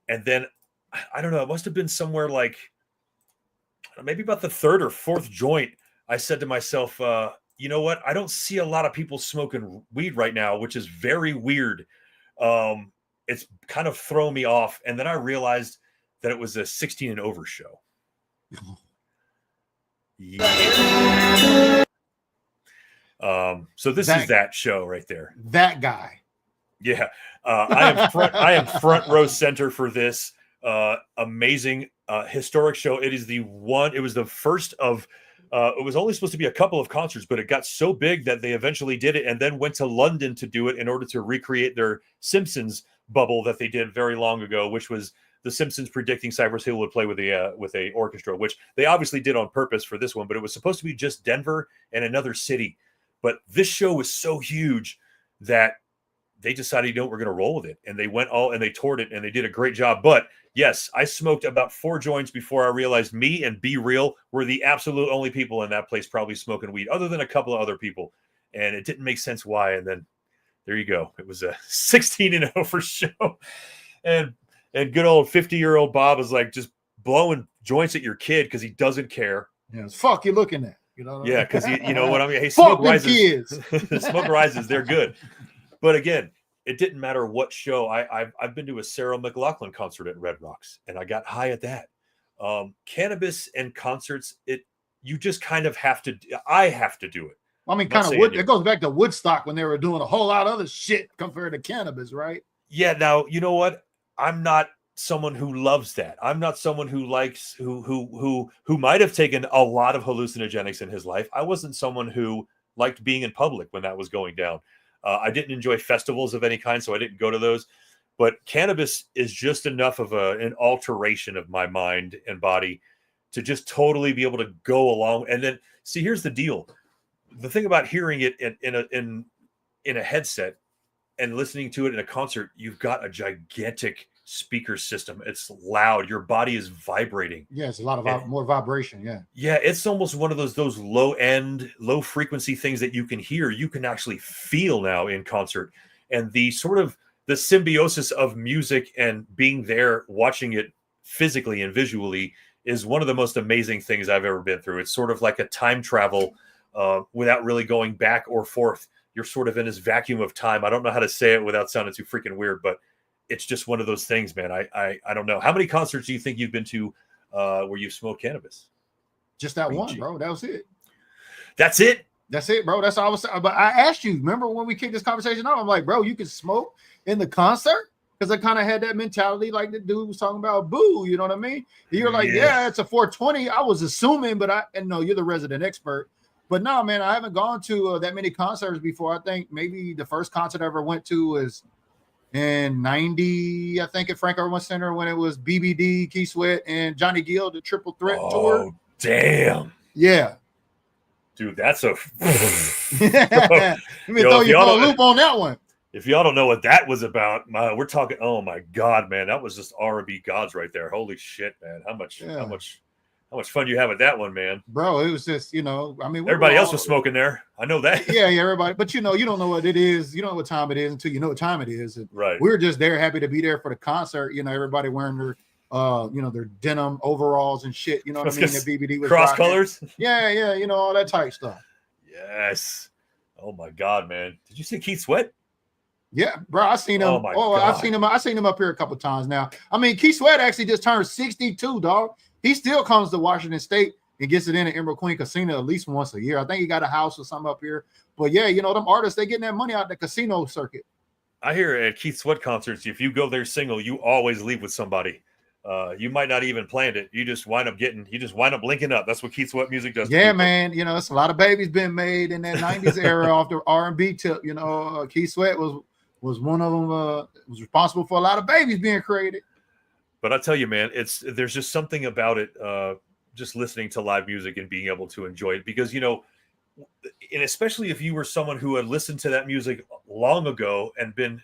And then I don't know, it must have been somewhere like maybe about the 3rd or 4th joint. I said to myself, you know what? I don't see a lot of people smoking weed right now, which is very weird. It's kind of thrown me off. And then I realized that it was a 16 and over show. Yeah. So this is that show right there. That guy. Yeah. I am front row center for this amazing historic show. It was the first of it was only supposed to be a couple of concerts, but it got so big that they eventually did it and then went to London to do it in order to recreate their Simpsons bubble that they did very long ago, which was the Simpsons predicting Cypress Hill would play with a orchestra, which they obviously did on purpose for this one, but it was supposed to be just Denver and another city. But this show was so huge that they decided, we're going to roll with it. And they went and they toured it and they did a great job. But yes, I smoked about 4 joints before I realized me and Be Real were the absolute only people in that place probably smoking weed, other than a couple of other people. And it didn't make sense why. And then there you go. It was a 16 and over show. And good old 50-year-old Bob is like just blowing joints at your kid because he doesn't care. Yeah, fuck you looking at. You know what yeah, because you know what I mean? Hey, smoke rises. Smoke rises, they're good. But again, it didn't matter what show. I've been to a Sarah McLachlan concert at Red Rocks, and I got high at that. Cannabis and concerts, you just kind of have to. I have to do it. I mean, kind of it goes back to Woodstock when they were doing a whole lot of other shit compared to cannabis, right? Yeah. Now you know what? I'm not someone who loves that. I'm not someone who likes who might have taken a lot of hallucinogenics in his life. I wasn't someone who liked being in public when that was going down. I didn't enjoy festivals of any kind, so I didn't go to those. But Cannabis is just enough of an alteration of my mind and body to just totally be able to go along. And then, see, here's the deal. The thing about hearing it in a headset and listening to it in a concert, you've got a gigantic speaker system. It's loud. Your body is vibrating. Yeah, it's a lot of more vibration. Yeah, it's almost one of those low end, low frequency things that you can hear. You can actually feel now in concert, and the sort of the symbiosis of music and being there, watching it physically and visually, is one of the most amazing things I've ever been through. It's sort of like a time travel without really going back or forth. You're sort of in this vacuum of time. I don't know how to say it without sounding too freaking weird, but it's just one of those things, man. I don't know. How many concerts do you think you've been to where you've smoked cannabis? Just that one, bro. That was it. That's it? That's it, bro. That's all I was saying. But I asked you, remember when we kicked this conversation off? I'm like, bro, you can smoke in the concert? Because I kind of had that mentality like the dude was talking about boo, you know what I mean? You're like, yeah, it's a 420. I was assuming, but no, you're the resident expert. But no, man, I haven't gone to that many concerts before. I think maybe the first concert I ever went to was in 90, I think, at Frank Irwin Center when it was BBD, Keith Sweat, and Johnny Gill, the Triple Threat tour. Oh, damn. Yeah. Dude, that's a... Let me throw you for a loop on that one. If y'all don't know what that was about, we're talking, oh my God, man, that was just R&B gods right there. Holy shit, man. How much fun you have at that one, man? Bro, it was just, I mean, everybody else was smoking there. I know that. Yeah, everybody. But you don't know what it is. You don't know what time it is until you know what time it is. And right. We were just there, happy to be there for the concert. Everybody wearing their, their denim overalls and shit. You know what I mean? The BBD was cross colors. Yeah, all that type stuff. Yes. Oh my God, man. Did you see Keith Sweat? Yeah, bro, I seen him. I seen him up here a couple times now. I mean, Keith Sweat actually just turned 62, dog. He still comes to Washington State and gets it in at Emerald Queen Casino at least once a year. I think he got a house or something up here. But yeah, them artists, they getting that money out the casino circuit. I hear at Keith Sweat concerts, if you go there single, you always leave with somebody. You might not even planned it. You just wind up linking up. That's what Keith Sweat music does. Yeah, man. It's a lot of babies been made in that 90s era off the R&B tip. Keith Sweat was one of them, was responsible for a lot of babies being created. But I tell you, man, there's just something about it, just listening to live music and being able to enjoy it, because, and especially if you were someone who had listened to that music long ago and been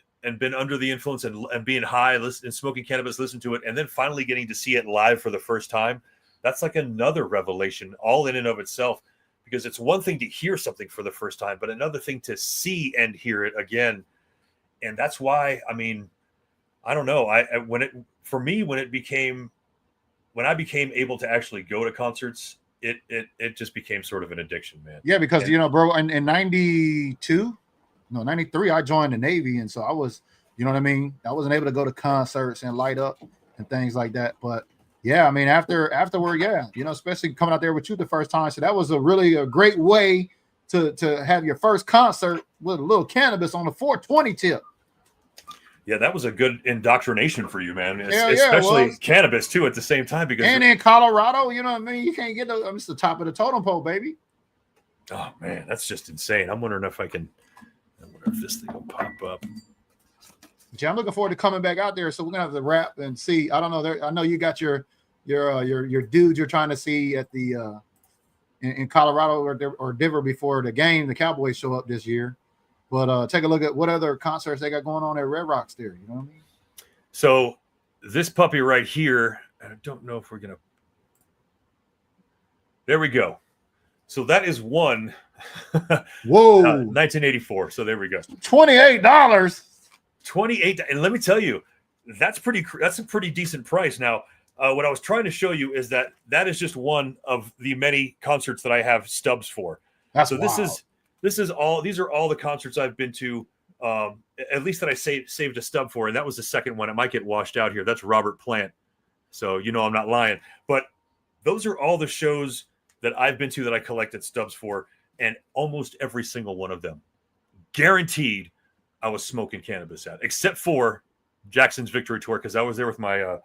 under the influence and being high and smoking cannabis, listen to it, and then finally getting to see it live for the first time, that's like another revelation all in and of itself, because it's one thing to hear something for the first time, but another thing to see and hear it again. And that's why, I mean, I don't know. When I became able to actually go to concerts, it just became sort of an addiction, man. Yeah, because bro, in 93, I joined the Navy, and so I was, you know what I mean? I wasn't able to go to concerts and light up and things like that. But yeah, I mean, afterward, yeah, especially coming out there with you the first time. So that was a great way to have your first concert with a little cannabis on the 420 tip. Yeah, that was a good indoctrination for you, man. Especially cannabis too at the same time, because in Colorado, you know what I mean? You can't get it's the top of the totem pole, baby. Oh man, that's just insane. I'm wondering if this thing will pop up. Yeah, I'm looking forward to coming back out there. So we're gonna have to wrap and see. I don't know. I know you got your dudes you're trying to see at the in Colorado or Denver before the game. The Cowboys show up this year. But take a look at what other concerts they got going on at Red Rocks there. You know what I mean? So this puppy right here, I don't know if we're going to. There we go. So that is one. Whoa. 1984. So there we go. $28. $28. And let me tell you, that's a pretty decent price. Now, what I was trying to show you is that is just one of the many concerts that I have stubs for. That's so wild. These are all the concerts I've been to, at least that I saved a stub for. And that was the second one. It might get washed out here. That's Robert Plant. So, I'm not lying. But those are all the shows that I've been to that I collected stubs for. And almost every single one of them, guaranteed, I was smoking cannabis at, except for Jackson's Victory Tour, because I was there with my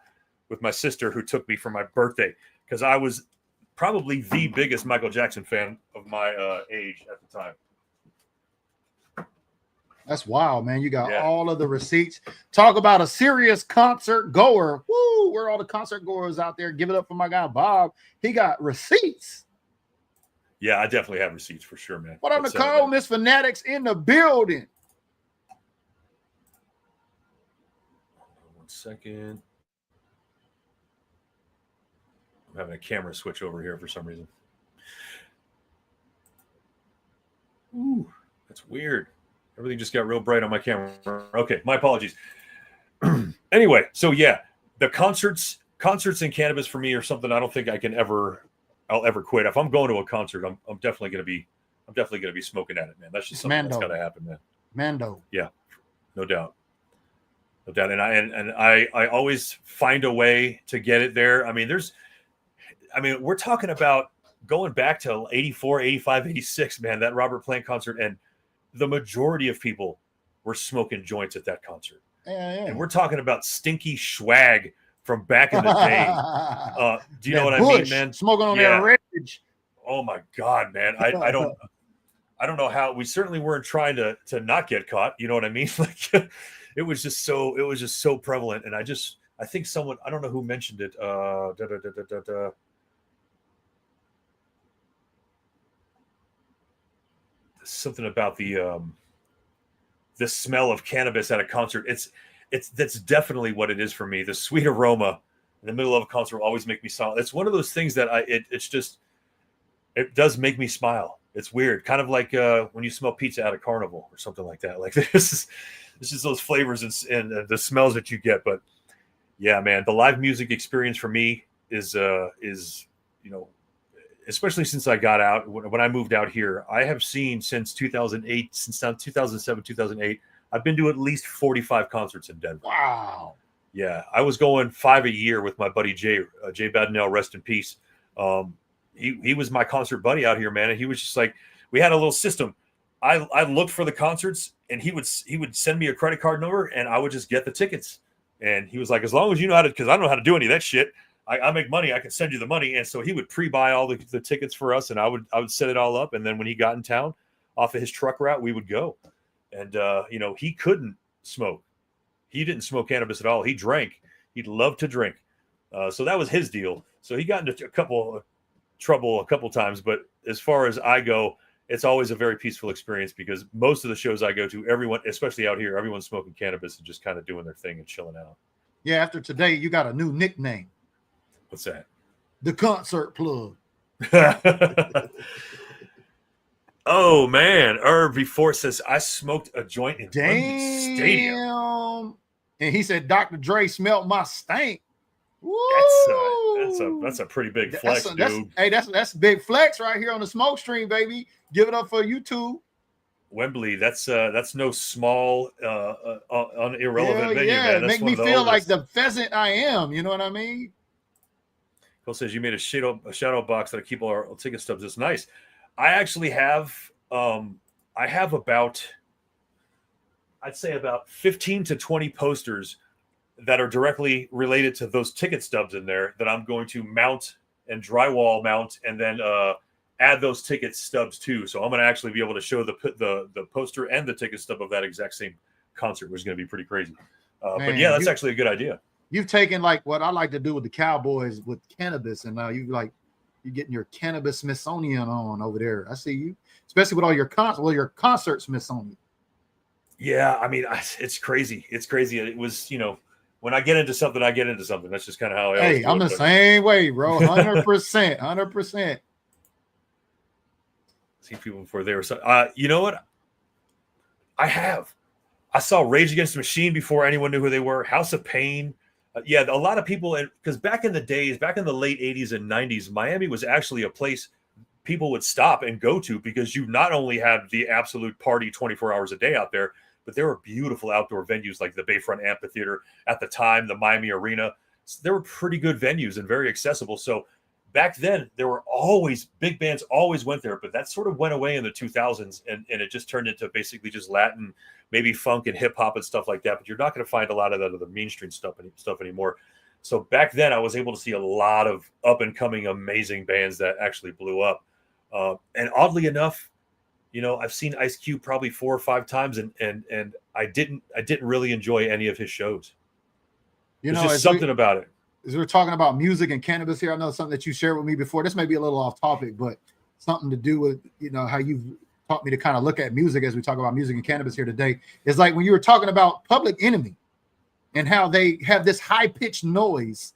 sister, who took me for my birthday, because I was probably the biggest Michael Jackson fan of my age at the time. That's wild, man. You got all of the receipts. Talk about a serious concert goer. Woo! Where are all the concert goers out there? Give it up for my guy Bob. He got receipts. Yeah, I definitely have receipts for sure, man. What up, Nicole? Miss Fanatics in the building. 1 second. I'm having a camera switch over here for some reason. Ooh, that's weird. Everything just got real bright on my camera. Okay, my apologies. Anyway, so yeah, the concerts in cannabis for me are something I don't think I'll ever quit. If I'm going to a concert, I'm definitely gonna be smoking at it, man. That's just something that's gotta happen, man. Mando. Yeah, no doubt. No doubt. And I always find a way to get it there. I mean, we're talking about going back to 84, 85, 86, man, that Robert Plant concert, and the majority of people were smoking joints at that concert. Yeah. And we're talking about stinky swag from back in the day. Do you know what I mean, man? Smoking on their ridge. Oh my God, man. I don't know how. We certainly weren't trying to not get caught. You know what I mean? Like it was just so prevalent. And I think someone, I don't know who mentioned it. Something about the smell of cannabis at a concert. That's definitely what it is for me. The sweet aroma in the middle of a concert will always make me smile. It's one of those things that it does make me smile. It's weird, kind of like when you smell pizza at a carnival or something like that. Like this is those flavors and the smells that you get. But yeah, man, the live music experience for me is especially since I got out, when I moved out here, I have seen since 2008, since 2007, 2008, I've been to at least 45 concerts in Denver. Wow. Yeah, I was going 5 a year with my buddy Jay Badnell, rest in peace. He was my concert buddy out here, man, and he was just like, we had a little system. I looked for the concerts, and he would send me a credit card number, and I would just get the tickets. And he was like, as long as you know how to, because I don't know how to do any of that shit. I make money. I can send you the money. And so he would pre-buy all the tickets for us, and I would set it all up. And then when he got in town off of his truck route, we would go. And, he couldn't smoke. He didn't smoke cannabis at all. He drank. He'd love to drink. So that was his deal. So he got into trouble a couple times. But as far as I go, it's always a very peaceful experience because most of the shows I go to, everyone, especially out here, everyone's smoking cannabis and just kind of doing their thing and chilling out. Yeah, after today, you got a new nickname. What's that? The concert plug. Oh man, Herb before says I smoked a joint in Wembley Stadium, and he said Dr. Dre smelled my stank. That's a pretty big flex, dude. That's big flex right here on the smoke stream, baby. Give it up for YouTube. Wembley, that's no small irrelevant venue, man. That's make me feel like the pheasant I am. You know what I mean? Cole says you made a shadow box that I keep all our ticket stubs. That's nice. I actually have about 15 to 20 posters that are directly related to those ticket stubs in there that I'm going to mount and drywall mount and then add those ticket stubs too. So I'm going to actually be able to show the poster and the ticket stub of that exact same concert, which is going to be pretty crazy. But yeah, that's actually a good idea. You've taken like what I like to do with the Cowboys with cannabis, and now you're getting your cannabis Smithsonian on over there. I see you, especially with all your concert Smithsonian. Yeah, I mean, it's crazy. It's crazy. It was, when I get into something, I get into something. That's just kind of how I I'm the same way, bro. 100%, 100%. See people before they were. You know what? I saw Rage Against the Machine before anyone knew who they were. House of Pain. Yeah, a lot of people, because back in the late 80s and 90s, Miami was actually a place people would stop and go to because you not only had the absolute party 24 hours a day out there, but there were beautiful outdoor venues like the Bayfront Amphitheater at the time, the Miami Arena. There were pretty good venues and very accessible. So back then, there were always big bands always went there, but that sort of went away in the 2000s, and it just turned into basically just Latin, maybe funk and hip hop and stuff like that. But you're not going to find a lot of that other mainstream stuff anymore. So back then, I was able to see a lot of up and coming amazing bands that actually blew up. And oddly enough, you know, I've seen Ice Cube probably 4 or 5 times, and I didn't really enjoy any of his shows. There's just something about it. As we're talking about music and cannabis here, I know something that you shared with me before. This may be a little off topic, but something to do with, you know, how you've taught me to kind of look at music as we talk about music and cannabis here today. Is like when you were talking about Public Enemy and how they have this high-pitched noise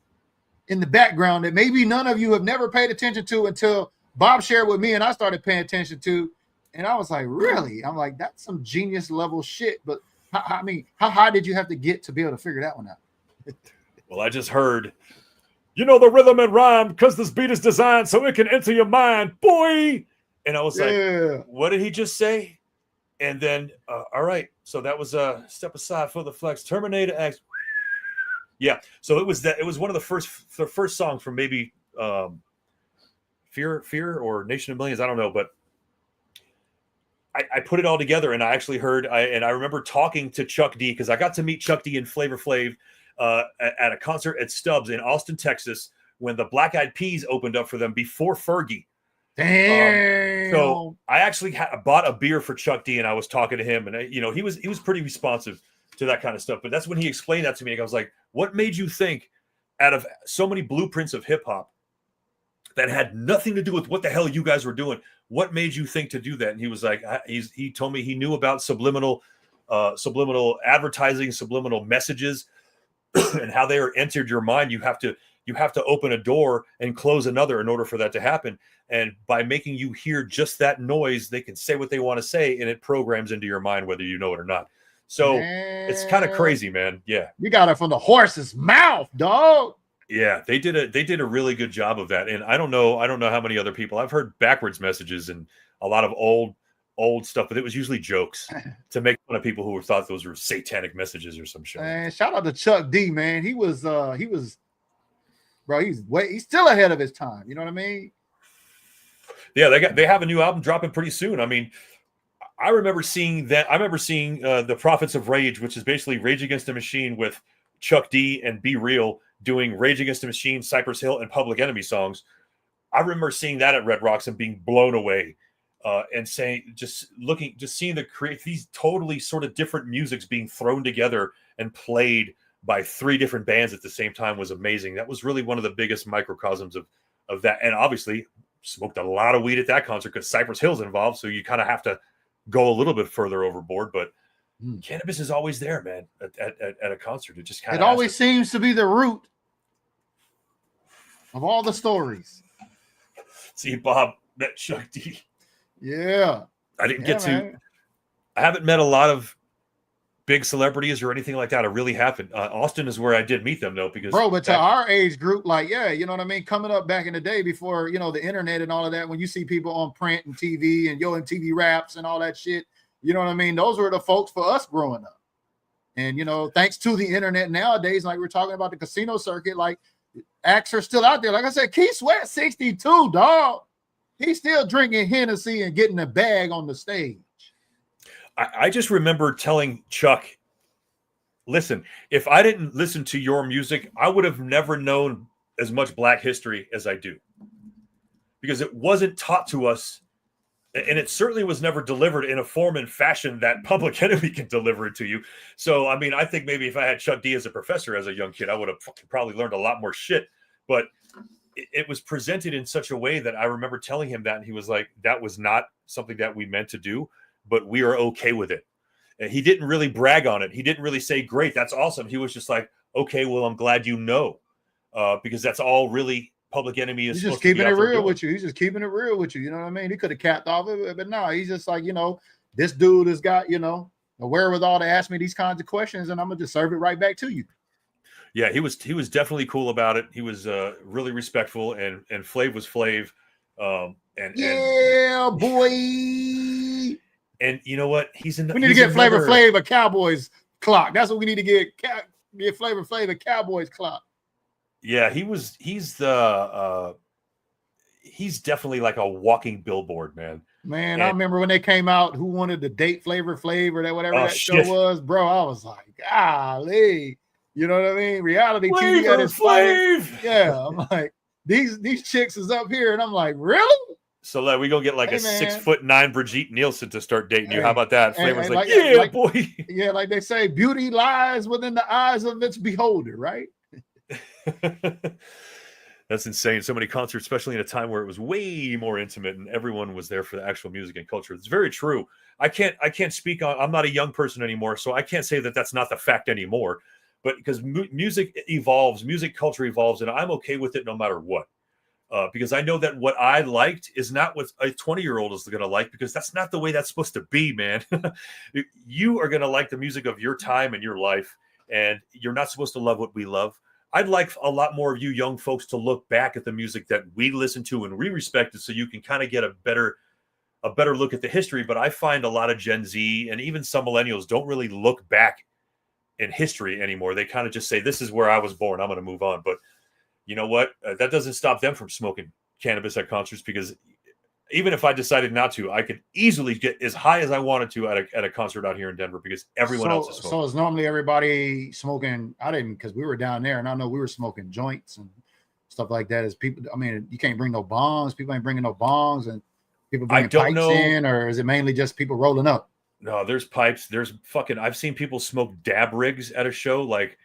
in the background that maybe none of you have never paid attention to until Bob shared with me and I started paying attention to. And I was like, really? I'm like, that's some genius level shit. But how high did you have to get to be able to figure that one out? Well, I just heard, you know, the rhythm and rhyme, because this beat is designed so it can enter your mind, boy. And I was like, what did he just say? And then, all right. So that was a step aside for the flex. Terminator X. Yeah. So it was one of the first songs from maybe Fear or Nation of Millions. I don't know, but I put it all together, and I actually heard, I remember talking to Chuck D, because I got to meet Chuck D and Flavor Flav at a concert at Stubbs in Austin, Texas, when the Black Eyed Peas opened up for them before Fergie. Damn. So I actually bought a beer for Chuck D, and I was talking to him, and you know, he was pretty responsive to that kind of stuff. But that's when he explained that to me. I was like, what made you think, out of so many blueprints of hip hop that had nothing to do with what the hell you guys were doing, what made you think to do that? And he was like, he told me he knew about subliminal advertising, subliminal messages, and how they are entered your mind. You have to open a door and close another in order for that to happen. And by making you hear just that noise, they can say what they want to say, and it programs into your mind, whether you know it or not. So it's kind of crazy, man. Yeah. You got it from the horse's mouth, dog. Yeah, they did a really good job of that. And I don't know how many other people. I've heard backwards messages and a lot of old stuff, but it was usually jokes to make fun of people who thought those were satanic messages or some shit. Man, shout out to Chuck D, man. He was bro, he's still ahead of his time. You know what I mean? Yeah, they have a new album dropping pretty soon. I mean, I remember seeing that. I remember seeing the Prophets of Rage, which is basically Rage Against the Machine with Chuck D and Be Real doing Rage Against the Machine, Cypress Hill, and Public Enemy songs. I remember seeing that at Red Rocks and being blown away, and seeing these totally sort of different musics being thrown together and played by 3 different bands at the same time was amazing. That was really one of the biggest microcosms of that. And obviously smoked a lot of weed at that concert because Cypress Hill's involved. So you kind of have to go a little bit further overboard, but cannabis is always there, man, at a concert. It just kind of always seems to be the root of all the stories. See, Bob met Chuck D. Yeah. I haven't met a lot of big celebrities or anything like that. I really haven't. Austin is where I did meet them, though, because but to our age group, like, yeah, you know what I mean? Coming up back in the day before, you know, the internet and all of that, when you see people on print and TV and MTV Raps and all that shit, you know what I mean? Those were the folks for us growing up. And, you know, thanks to the internet nowadays, like we're talking about the casino circuit, like acts are still out there. Like I said, Keith Sweat, 62, dog. He's still drinking Hennessy and getting a bag on the stage. I just remember telling Chuck, listen, if I didn't listen to your music, I would have never known as much Black history as I do. Because it wasn't taught to us, and it certainly was never delivered in a form and fashion that Public Enemy can deliver it to you. So, I mean, I think maybe if I had Chuck D as a professor as a young kid, I would have probably learned a lot more shit. But it was presented in such a way that I remember telling him that, and he was like, that was not something that we meant to do, but we are okay with it. And he didn't really brag on it. He didn't really say, great, that's awesome. He was just like, okay, well, I'm glad you know, because that's all really Public Enemy is. He's just keeping it real with you. He's just keeping it real with you. You know what I mean? He could have capped off of it, but no, he's just like, you know, this dude has got, you know, the wherewithal to ask me these kinds of questions, and I'm gonna just serve it right back to you. Yeah, he was definitely cool about it. He was really respectful, and Flav was Flav. Yeah, boy. And you know what? We need to get Flavor Flav a Cowboys clock. That's what we need to get. Get Flavor Flav a Cowboys clock. Yeah, he's definitely like a walking billboard, man. Man, I remember when they came out, who wanted to date Flavor Flav or whatever that show was, bro. I was like, golly. You know what I mean? Reality TV at its Flav. Yeah, I'm like, these chicks is up here, and I'm like, really? So we gonna get like Hey, a man. 6'9" Brigitte Nielsen to start dating you. Hey, How about that? Flavor's like, boy. Yeah, like they say, beauty lies within the eyes of its beholder, right? That's insane. So many concerts, especially in a time where it was way more intimate and everyone was there for the actual music and culture. It's very true. I can't speak on. I'm not a young person anymore, so I can't say that that's not the fact anymore. But because music evolves, music culture evolves, and I'm okay with it no matter what. Because I know that what I liked is not what a 20-year-old is going to like, because that's not the way that's supposed to be, man. You are going to like the music of your time and your life, and you're not supposed to love what we love. I'd like a lot more of you young folks to look back at the music that we listen to and we respected, so you can kind of get a better look at the history. But I find a lot of Gen Z and even some millennials don't really look back in history anymore. They kind of just say, this is where I was born, I'm going to move on. But you know what? That doesn't stop them from smoking cannabis at concerts, because even if I decided not to, I could easily get as high as I wanted to at a concert out here in Denver, because everyone else is smoking. So is normally everybody smoking? I didn't, because we were down there, and I know we were smoking joints and stuff like that. As people, I mean, you can't bring no bongs. People ain't bringing no bongs, and people bringing pipes in, or is it mainly just people rolling up? No, there's pipes. There's fucking. I've seen people smoke dab rigs at a show. Like,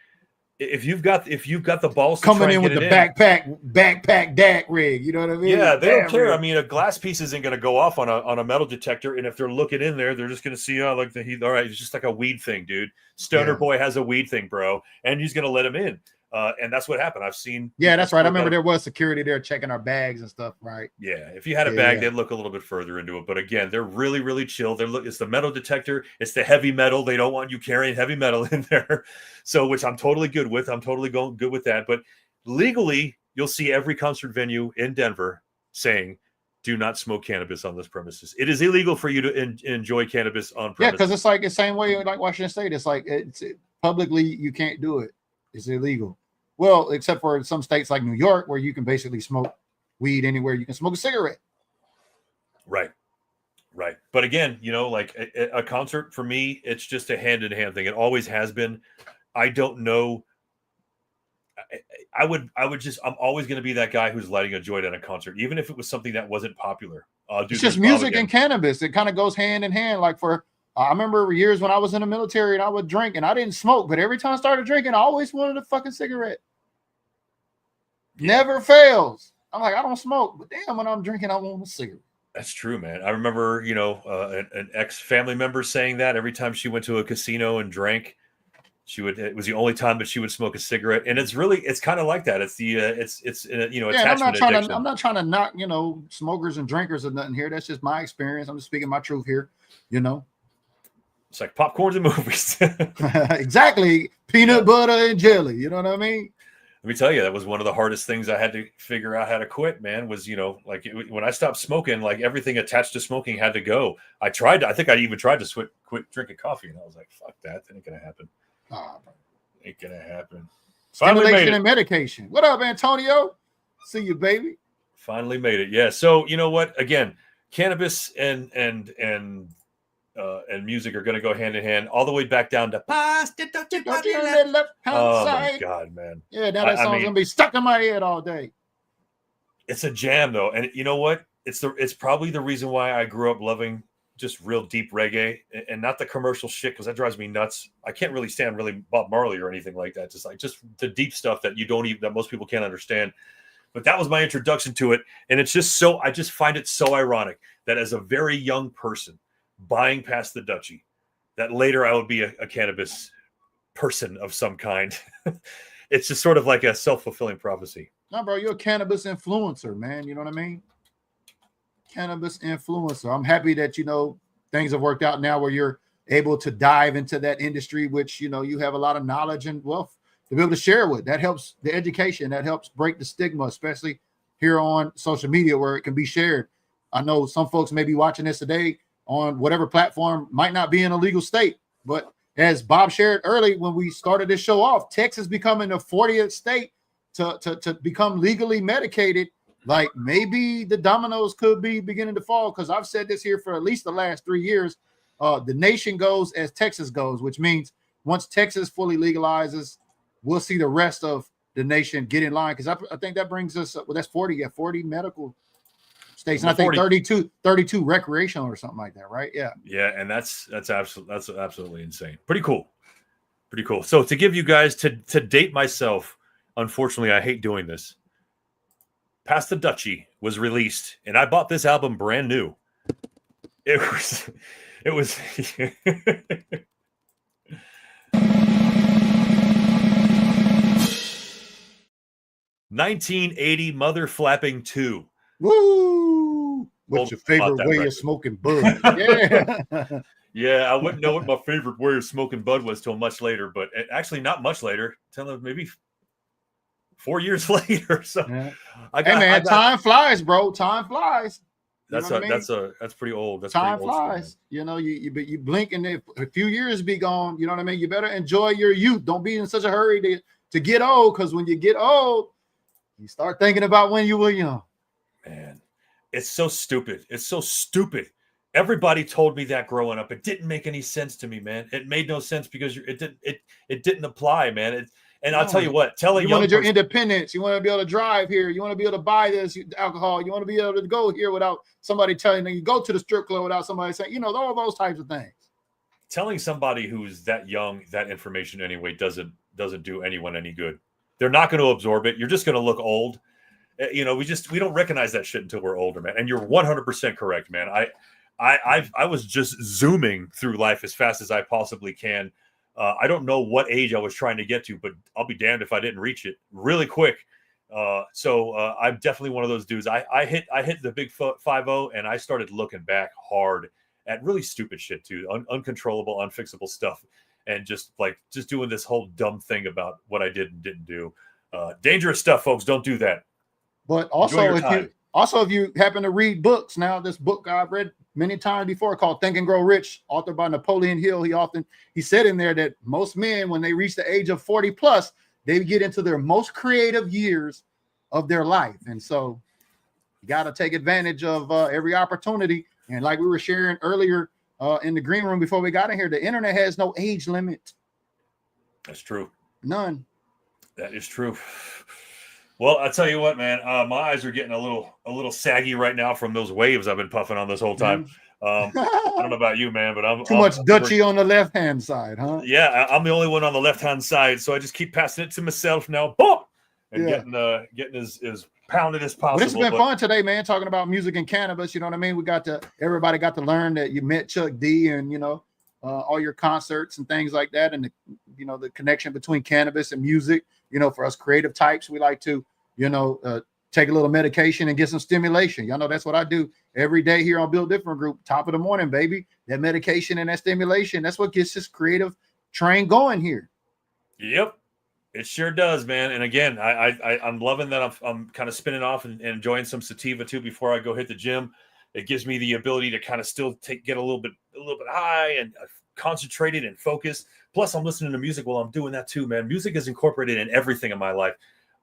if you've got the balls to coming in with the backpack DAC rig, you know what I mean? Yeah, they don't care. I mean, a glass piece isn't going to go off on a metal detector, and if they're looking in there, they're just going to see, all right, it's just like a weed thing, dude. Stoner boy has a weed thing, bro, and he's going to let him in. And that's what happened. I've seen. Yeah, that's right. I remember there was security there checking our bags and stuff, right? Yeah, if you had a bag, they'd look a little bit further into it. But again, they're really, really chill. It's the metal detector. It's the heavy metal. They don't want you carrying heavy metal in there. So, which I'm totally good with. I'm totally good with that. But legally, you'll see every concert venue in Denver saying, do not smoke cannabis on this premises. It is illegal for you to enjoy cannabis on premises. Yeah, because it's like the same way like Washington State. It's like publicly you can't do it. It's illegal. Well, except for some states like New York, where you can basically smoke weed anywhere. You can smoke a cigarette. Right. But again, like a concert for me, it's just a hand-in-hand thing. It always has been. I don't know. I'm always going to be that guy who's lighting a joint at a concert, even if it was something that wasn't popular. It's just music and cannabis. It kind of goes hand in hand. Like I remember years when I was in the military and I would drink, and I didn't smoke, but every time I started drinking, I always wanted a fucking cigarette. Never fails. I'm like, I don't smoke, but damn, when I'm drinking, I want a cigarette. That's true, man. I remember, an ex-family member saying that every time she went to a casino and drank, it was the only time that she would smoke a cigarette. And it's kind of like that. It's attachment addiction. I'm not trying to knock, smokers and drinkers or nothing here. That's just my experience. I'm just speaking my truth here, It's like popcorns and movies. Exactly. Peanut butter and jelly. You know what I mean? Let me tell you, that was one of the hardest things I had to figure out how to quit, man, was, when I stopped smoking, like everything attached to smoking had to go. I think I even tried to quit drinking coffee, and I was like, fuck that. That ain't going to happen. Ain't going to happen. Stimulation and medication. What up, Antonio? See you, baby. Finally made it. Yeah. So, you know what? Again, cannabis and music are going to go hand in hand all the way back down to oh my God, man. Yeah, now that song's going to be stuck in my head all day. It's a jam, though. And you know what? It's probably the reason why I grew up loving just real deep reggae and not the commercial shit, because that drives me nuts. I can't really stand Bob Marley or anything like that. Just the deep stuff that that most people can't understand. But that was my introduction to it. And it's just I just find it so ironic that as a very young person buying past the Dutchie, that later I would be a cannabis person of some kind. It's just sort of like a self-fulfilling prophecy. No, bro, you're a cannabis influencer, man. You know what I mean? Cannabis influencer. I'm happy that, things have worked out now where you're able to dive into that industry, which, you have a lot of knowledge and wealth to be able to share with. That helps the education. That helps break the stigma, especially here on social media where it can be shared. I know some folks may be watching this today on whatever platform, might not be in a legal state, but as Bob shared early when we started this show off, Texas becoming the 40th state to become legally medicated. Like maybe the dominoes could be beginning to fall, because I've said this here for at least the last 3 years. The nation goes as Texas goes, which means once Texas fully legalizes, we'll see the rest of the nation get in line. Because I think that brings us, that's 40 medical states, and I think 32 recreational or something like that, right? Yeah. Yeah, and that's absolutely insane. Pretty cool. Pretty cool. So to give you guys to date myself, unfortunately, I hate doing this. Past the Dutchie was released, and I bought this album brand new. It was 1980 Mother Flapping 2. Woo! What's your favorite way of smoking bud? Yeah. Yeah, I wouldn't know what my favorite way of smoking bud was till much later, but actually not much later, till maybe 4 years later. So yeah. Time flies, bro. Time flies. That's pretty old. That's time pretty old flies. School, you know, you blink and a few years be gone. You know what I mean? You better enjoy your youth. Don't be in such a hurry to get old, because when you get old, you start thinking about when you were young. Man, it's so stupid. It's so stupid. Everybody told me that growing up. It didn't make any sense to me, man. It made no sense because it didn't apply, man. I'll tell you what. You wanted your independence. You want to be able to drive here. You want to be able to buy this alcohol. You want to be able to go here without somebody telling you. You go to the strip club without somebody saying, all those types of things. Telling somebody who's that young that information anyway doesn't do anyone any good. They're not going to absorb it. You're just going to look old. We don't recognize that shit until we're older, man. And you're 100% correct, man. I was just zooming through life as fast as I possibly can. I don't know what age I was trying to get to, but I'll be damned if I didn't reach it really quick. So I'm definitely one of those dudes. I hit the big 5-0, and I started looking back hard at really stupid shit too, uncontrollable, unfixable stuff, and just doing this whole dumb thing about what I did and didn't do. Dangerous stuff, folks. Don't do that. But also, if you happen to read books now, this book I've read many times before called Think and Grow Rich, authored by Napoleon Hill, he said in there that most men, when they reach the age of 40 plus, they get into their most creative years of their life. And so you got to take advantage of every opportunity. And like we were sharing earlier in the green room before we got in here, the internet has no age limit. That's true. None. That is true. Well, I tell you what, man, my eyes are getting a little saggy right now from those waves I've been puffing on this whole time. I don't know about you, man, but I'm too much Dutchie on the left-hand side, huh? Yeah, I'm the only one on the left-hand side, so I just keep passing it to myself now, boom, and getting as pounded as possible. Well, this has been fun today, man, talking about music and cannabis. You know what I mean? Everybody got to learn that you met Chuck D and, all your concerts and things like that, and the connection between cannabis and music. For us creative types, we like to take a little medication and get some stimulation. Y'all know that's what I do every day here on Build Different Group. Top of the morning, baby. That medication and that stimulation, that's what gets this creative train going here. Yep, it sure does, man. And again, I'm loving that I'm kind of spinning off and enjoying some sativa too before I go hit the gym. It gives me the ability to kind of still get a little bit high and concentrated and focused. Plus, I'm listening to music while I'm doing that too, man. Music is incorporated in everything in my life.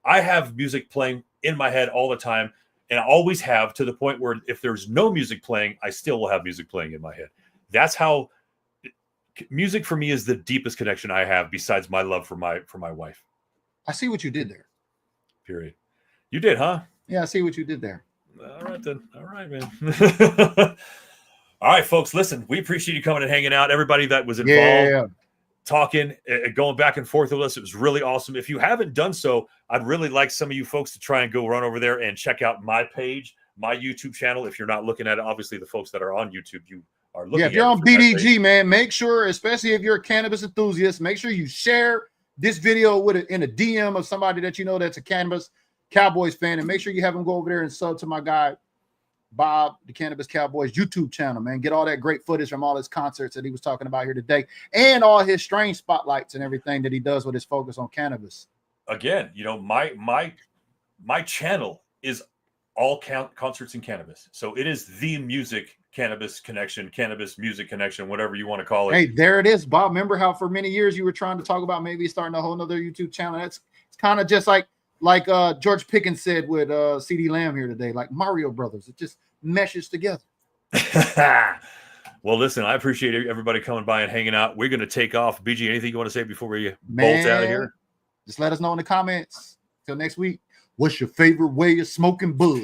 I have music playing in my head all the time, and I always have, to the point where if there's no music playing, I still will have music playing in my head. That's how music for me is the deepest connection I have, besides my love for my wife. I see what you did there. Period. You did, huh? Yeah, I see what you did there. All right, then. All right, man. All right, folks, listen, we appreciate you coming and hanging out. Everybody that was involved, talking, going back and forth with us. It was really awesome. If you haven't done so, I'd really like some of you folks to try and go run over there and check out my page, my YouTube channel. If you're not looking at it, obviously the folks that are on YouTube, you are looking at it. If you're on BDG, man, make sure, especially if you're a cannabis enthusiast, make sure you share this video in a DM of somebody that you know that's a Cannabis Cowboys fan, and make sure you have them go over there and sub to my guy Bob, the Cannabis Cowboys YouTube channel, man. Get all that great footage from all his concerts that he was talking about here today, and all his strain spotlights and everything that he does with his focus on cannabis. Again, my channel is all concerts and cannabis. So it is the music cannabis connection, cannabis music connection, whatever you want to call it. Hey, there it is, Bob. Remember how for many years you were trying to talk about maybe starting a whole nother YouTube channel? It's kind of just like George Pickens said with CD Lamb here today, like Mario Brothers. It just meshes together. Well, listen, I appreciate everybody coming by and hanging out. We're going to take off. BG, anything you want to say before we bolt out of here? Just let us know in the comments. Till next week, what's your favorite way of smoking bud?